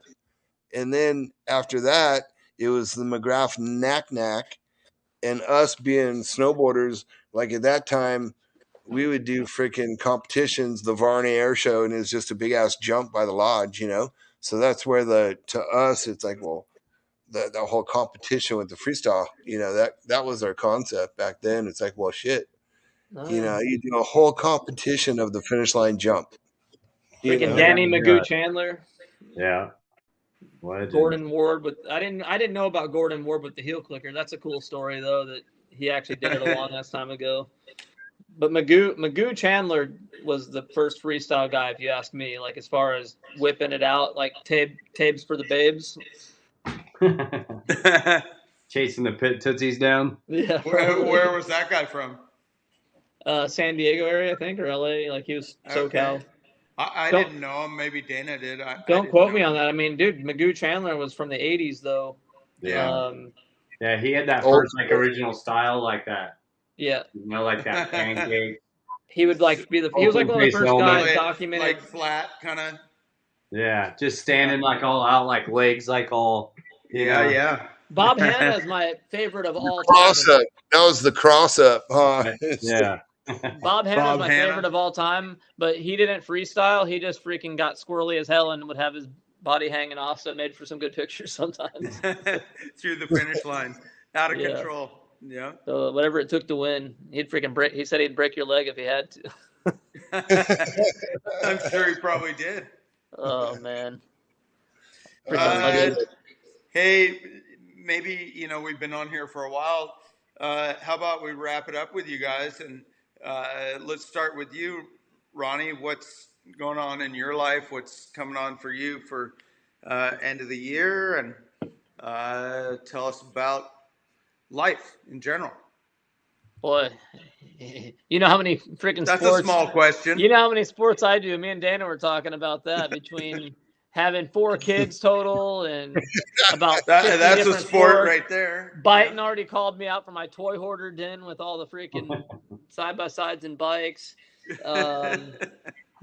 And then after that, it was the McGrath knack. And us being snowboarders, like at that time, we would do freaking competitions, the Varney Air Show, and it was just a big ass jump by the lodge, So that's where to us, it's like, well, the whole competition with the freestyle, that was our concept back then. It's like, well, shit, you do a whole competition of the finish line jump. Freaking Danny Magoo Chandler. Yeah. Gordon Ward I didn't know about Gordon Ward with the heel clicker. That's a cool story though, that he actually did it a long ass time ago. But Magoo Chandler was the first freestyle guy, if you ask me, like as far as whipping it out, like tabes for the babes. Chasing the pit tootsies down. Yeah. Where was that guy from? San Diego area, I think, or LA. Like he was SoCal. Okay. I didn't know him. Maybe Dana did. Don't quote me on that. I mean, dude, Magoo Chandler was from the 80s, though. Yeah. Yeah, he had that first original style like that. Yeah. Like that pancake. He would he was like one of the first guys documented. Like flat, kind of. Yeah, just standing like all out, like legs like all. Yeah. Bob Hanna is my favorite of all time. Cross up. That was the cross up, huh? Yeah. Bob Hanna is my favorite of all time, but he didn't freestyle. He just freaking got squirrely as hell and would have his body hanging off, so it made for some good pictures sometimes. Through the finish line. Out of control. Yeah. So whatever it took to win, he'd freaking break. He said he'd break your leg if he had to. I'm sure he probably did. Oh, man. Hey, maybe, we've been on here for a while. How about we wrap it up with you guys? And let's start with you, Ronnie. What's going on in your life? What's coming on for you for end of the year? And tell us about life in general. Boy, you know how many freaking sports. That's a small question. You know how many sports I do. Me and Dana were talking about that, between having 4 kids total and about that's a sport right there. Buyten already called me out for my toy hoarder den with all the freaking side-by-sides and bikes.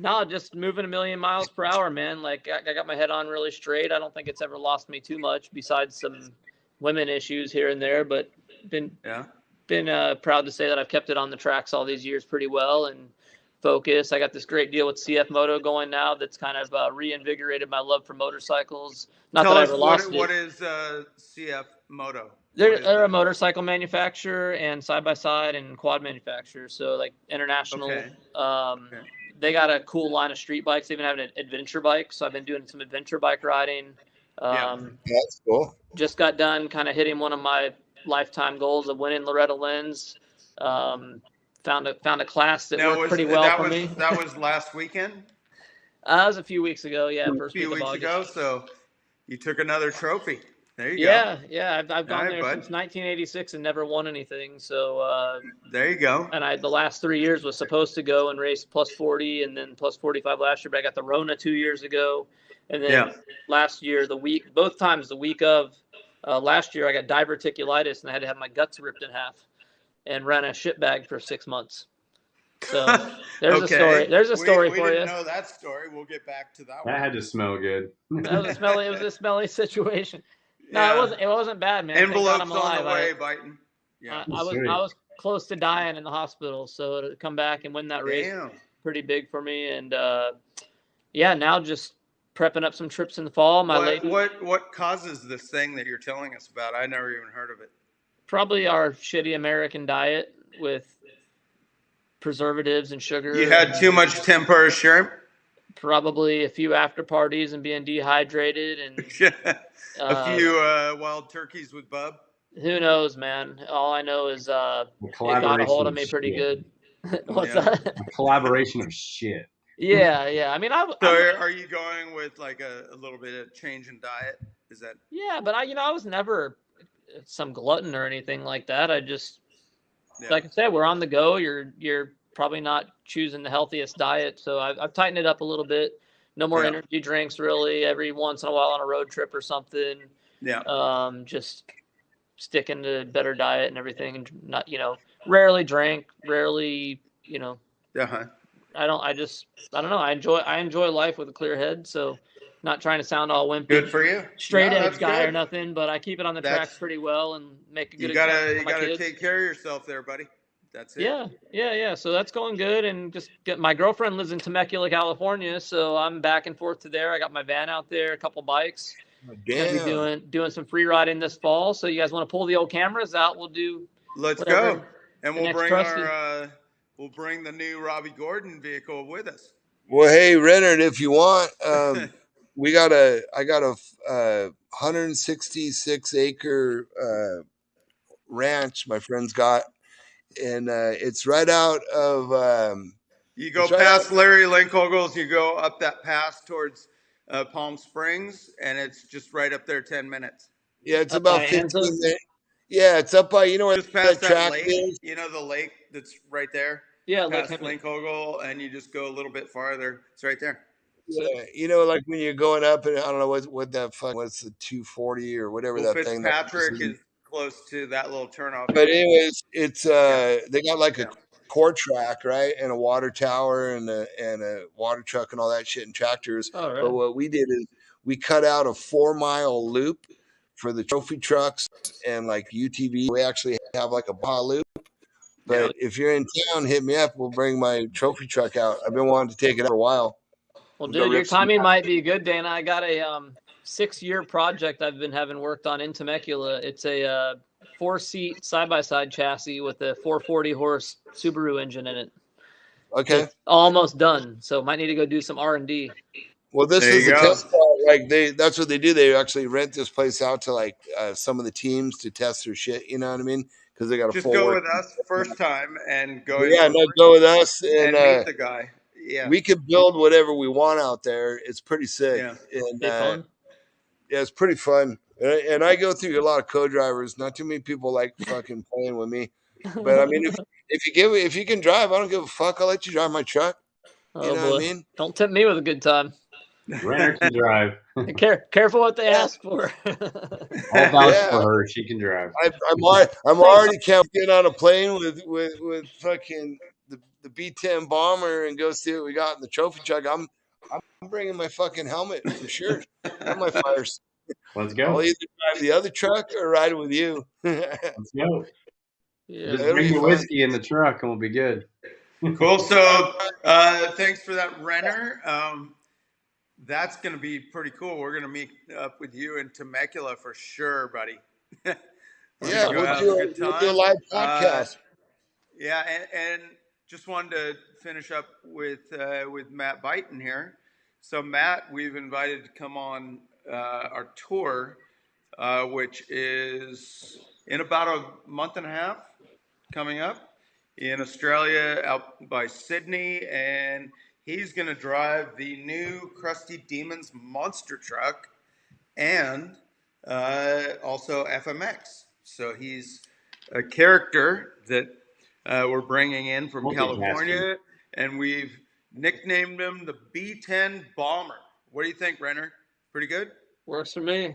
No, just moving 1,000,000 miles per hour, man. Like I got my head on really straight. I don't think it's ever lost me too much, besides some women issues here and there, but been proud to say that I've kept it on the tracks all these years pretty well and focused. I got this great deal with CF Moto going now that's kind of reinvigorated my love for motorcycles. Not Tell that I us ever lost it. What is CF Moto? They're a motorcycle manufacturer and side-by-side and quad manufacturer, so like international. Okay. They got a cool line of street bikes. They even have an adventure bike, so I've been doing some adventure bike riding. That's cool. Just got done kind of hitting one of my lifetime goals of winning Loretta Lynn's. Found a class that worked pretty well for me. That was last weekend? That was a few weeks ago, yeah. A few weeks ago, so you took another trophy. There you go. Yeah. I've gone there since 1986 and never won anything. So there you go. And the last 3 years was supposed to go and race plus 40 and then plus 45 last year, but I got the Rona 2 years ago. And then last year, both times the week of last year, I got diverticulitis and I had to have my guts ripped in half and ran a shit bag for 6 months. So there's a story. There's a story for you. We didn't know that story. We'll get back to that one. That had to smell good. It was a smelly situation. No, it wasn't bad, man. Envelopes on the way, Buyten. Yeah. I close to dying in the hospital. So to come back and win that race, Damn. pretty big for me. And yeah, now just prepping up some trips in the fall. What causes this thing that you're telling us about? I never even heard of it. Probably our shitty American diet with preservatives and sugar. You had too much tempura shrimp? Probably a few after parties and being dehydrated and a few wild turkeys with bub? Who knows, man? All I know is it got a hold of me pretty good. What's that? A collaboration of shit. Yeah. I mean, So are you going with like a little bit of change in diet? Is that? Yeah, but I was never some glutton or anything like that. I just, like I said, we're on the go. You're probably not choosing the healthiest diet, so I've tightened it up a little bit. No more energy drinks, really. Every once in a while on a road trip or something. Yeah. Just sticking to better diet and everything, and not, rarely drink, rarely, Uh-huh. I don't know. I enjoy life with a clear head. So not trying to sound all wimpy. Good for you. Straight edge guy or nothing, but I keep it on the tracks pretty well and make a good example. You gotta take care of yourself there, buddy. That's it. Yeah. So that's going good. And just my girlfriend lives in Temecula, California. So I'm back and forth to there. I got my van out there, a couple bikes. Damn. Be doing some free riding this fall. So you guys want to pull the old cameras out? We'll do. Let's go. And we'll bring the new Robbie Gordon vehicle with us. Well, hey, Renner, if you want, I got a 166 acre ranch my friend's got, and it's right out of. You go past Larry Linkogle's, you go up that pass towards Palm Springs, and it's just right up there, 10 minutes. Yeah, it's about 15 minutes. Yeah, it's up by, where just past that track lake, is? The lake that's right there? Yeah, past Linkogle, and you just go a little bit farther. It's right there. Yeah, like when you're going up, and I don't know what's the 240 or whatever that thing. Fitzpatrick is close to that little turnoff. But anyways, it's they got like a core track, right, and a water tower and a water truck and all that shit and tractors. Oh, right. But what we did is we cut out a 4-mile loop for the trophy trucks and like UTV. We actually have like a Baja loop. But if you're in town, hit me up. We'll bring my trophy truck out. I've been wanting to take it out for a while. Well, dude, your timing might be good, Dana. I got a 6-year project I've been having worked on in Temecula. It's a 4-seat side-by-side chassis with a 440-horse Subaru engine in it. Okay. It's almost done, so might need to go do some R&D. Well, this is the test spot. Like that's what they do. They actually rent this place out to like some of the teams to test their shit. You know what I mean? Because they got a just full go work. with us first time and go. Go with us and meet the guy. Yeah, we could build whatever we want out there. It's pretty sick. Yeah, and it's pretty fun. And I go through a lot of co-drivers. Not too many people like fucking playing with me. But I mean, if you can drive, I don't give a fuck. I'll let you drive my truck. You know what I mean? Don't tempt me with a good time. Renner can drive. Careful what they ask for. I'll vouch for her. She can drive. I'm already counting on a plane with fucking the B-10 bomber and go see what we got in the trophy truck. I'm bringing my fucking helmet for sure. And my fires. Let's go. I'll either drive the other truck or ride with you. Let's go. Yeah, just bring the whiskey in the truck and we'll be good. Cool. So thanks for that, Renner. That's going to be pretty cool. We're going to meet up with you in Temecula for sure, buddy. We'll do a live podcast. And just wanted to finish up with Matt Buyten here. So Matt, we've invited to come on our tour, which is in about a month and a half coming up in Australia out by Sydney, and he's going to drive the new Crusty Demons monster truck and also FMX. So he's a character that we're bringing in from California, and we've nicknamed him the B-10 Bomber. What do you think, Renner? Pretty good? Works for me.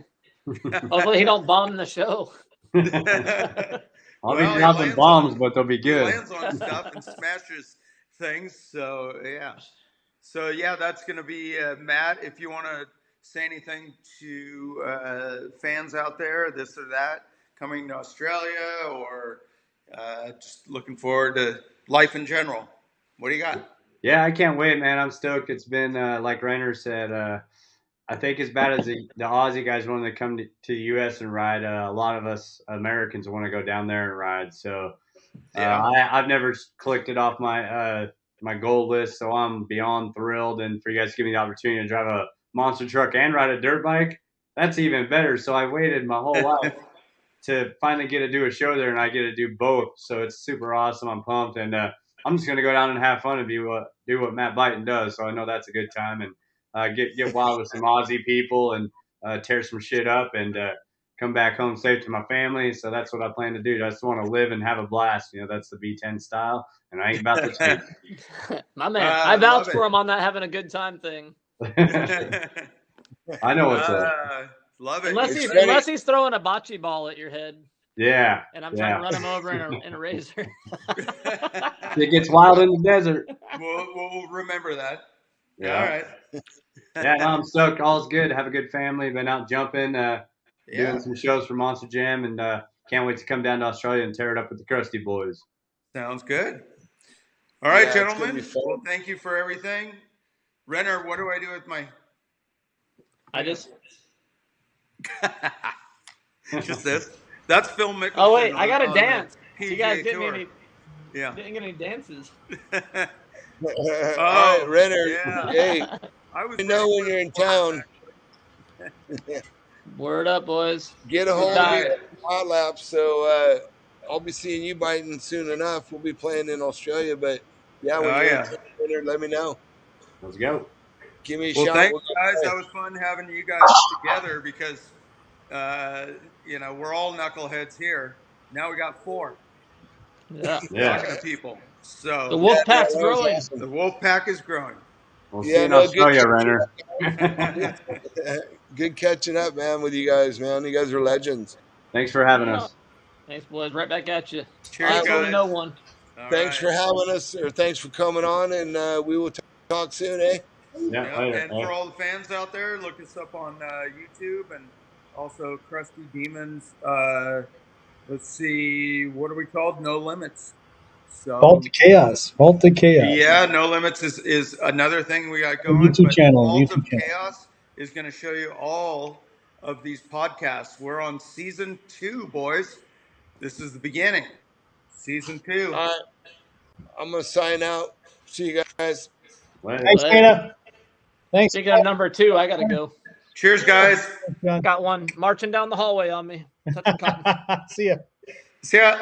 Hopefully he don't bomb the show. I'll be dropping bombs, but they'll be good. He lands on stuff and smashes things. So, yeah, that's going to be Matt. If you want to say anything to fans out there, this or that, coming to Australia or, Just looking forward to life in general. What do you got? Yeah, I can't wait, man. I'm stoked. It's been like Renner said. I think as bad as the Aussie guys want to come to the U.S. and ride, a lot of us Americans want to go down there and ride. So I've never clicked it off my goal list, so I'm beyond thrilled. And for you guys to give me the opportunity to drive a monster truck and ride a dirt bike, that's even better. So I waited my whole life to finally get to do a show there, and I get to do both. So it's super awesome. I'm pumped, and I'm just gonna go down and have fun and do what Matt Buyten does. So I know that's a good time, and get wild with some Aussie people and tear some shit up and come back home safe to my family. So that's what I plan to do. I just want to live and have a blast. That's the B10 style, and I ain't about to change. My man, I vouch for him on that having a good time thing. I know what's up. Love it. Unless he's throwing a bocce ball at your head. Yeah. And I'm trying to run him over in a razor. It gets wild in the desert. We'll remember that. Yeah. All right. Yeah, no, I'm stoked. All's good. Have a good family. Been out jumping, doing some shows for Monster Jam, and can't wait to come down to Australia and tear it up with the Crusty boys. Sounds good. All right, gentlemen. Well, thank you for everything. Renner, what do I do with my... Just this. That's Phil Mickelson. Oh wait, I gotta dance. You guys didn't get any dances? Oh, Renner. Yeah. Hey, you know when you're in town. Word up, boys. Get a hold of me at Hot Lap. So I'll be seeing you Buyten soon enough. We'll be playing in Australia, but yeah, when you're in town, let me know. Let's go. Give me a shot. Thanks, guys. That was fun having you guys together because, we're all knuckleheads here. Now we got 4. Yeah. Talking to people. So the wolf pack's growing. Awesome. The wolf pack is growing. We'll see you in Australia, Renner. Good catching up, man, with you guys, man. You guys are legends. Thanks for having us. Thanks, boys. Right back at you. Cheers, guys. No one. Thanks for having us, or thanks for coming on, and we will talk soon, eh? Yeah, later. And for all the fans out there, look us up on YouTube and also Crusty Demons. Let's see, what are we called? No Limits. So Vault to Chaos. Yeah, No Limits is another thing we got going. YouTube channel. Vault of Chaos is going to show you all of these podcasts. We're on season 2, boys. This is the beginning. Season 2. All right. I'm going to sign out. See you guys. Thanks, Dana. Thanks. Speaking of number 2, I got to go. Cheers, guys. Got one marching down the hallway on me. See ya. See ya.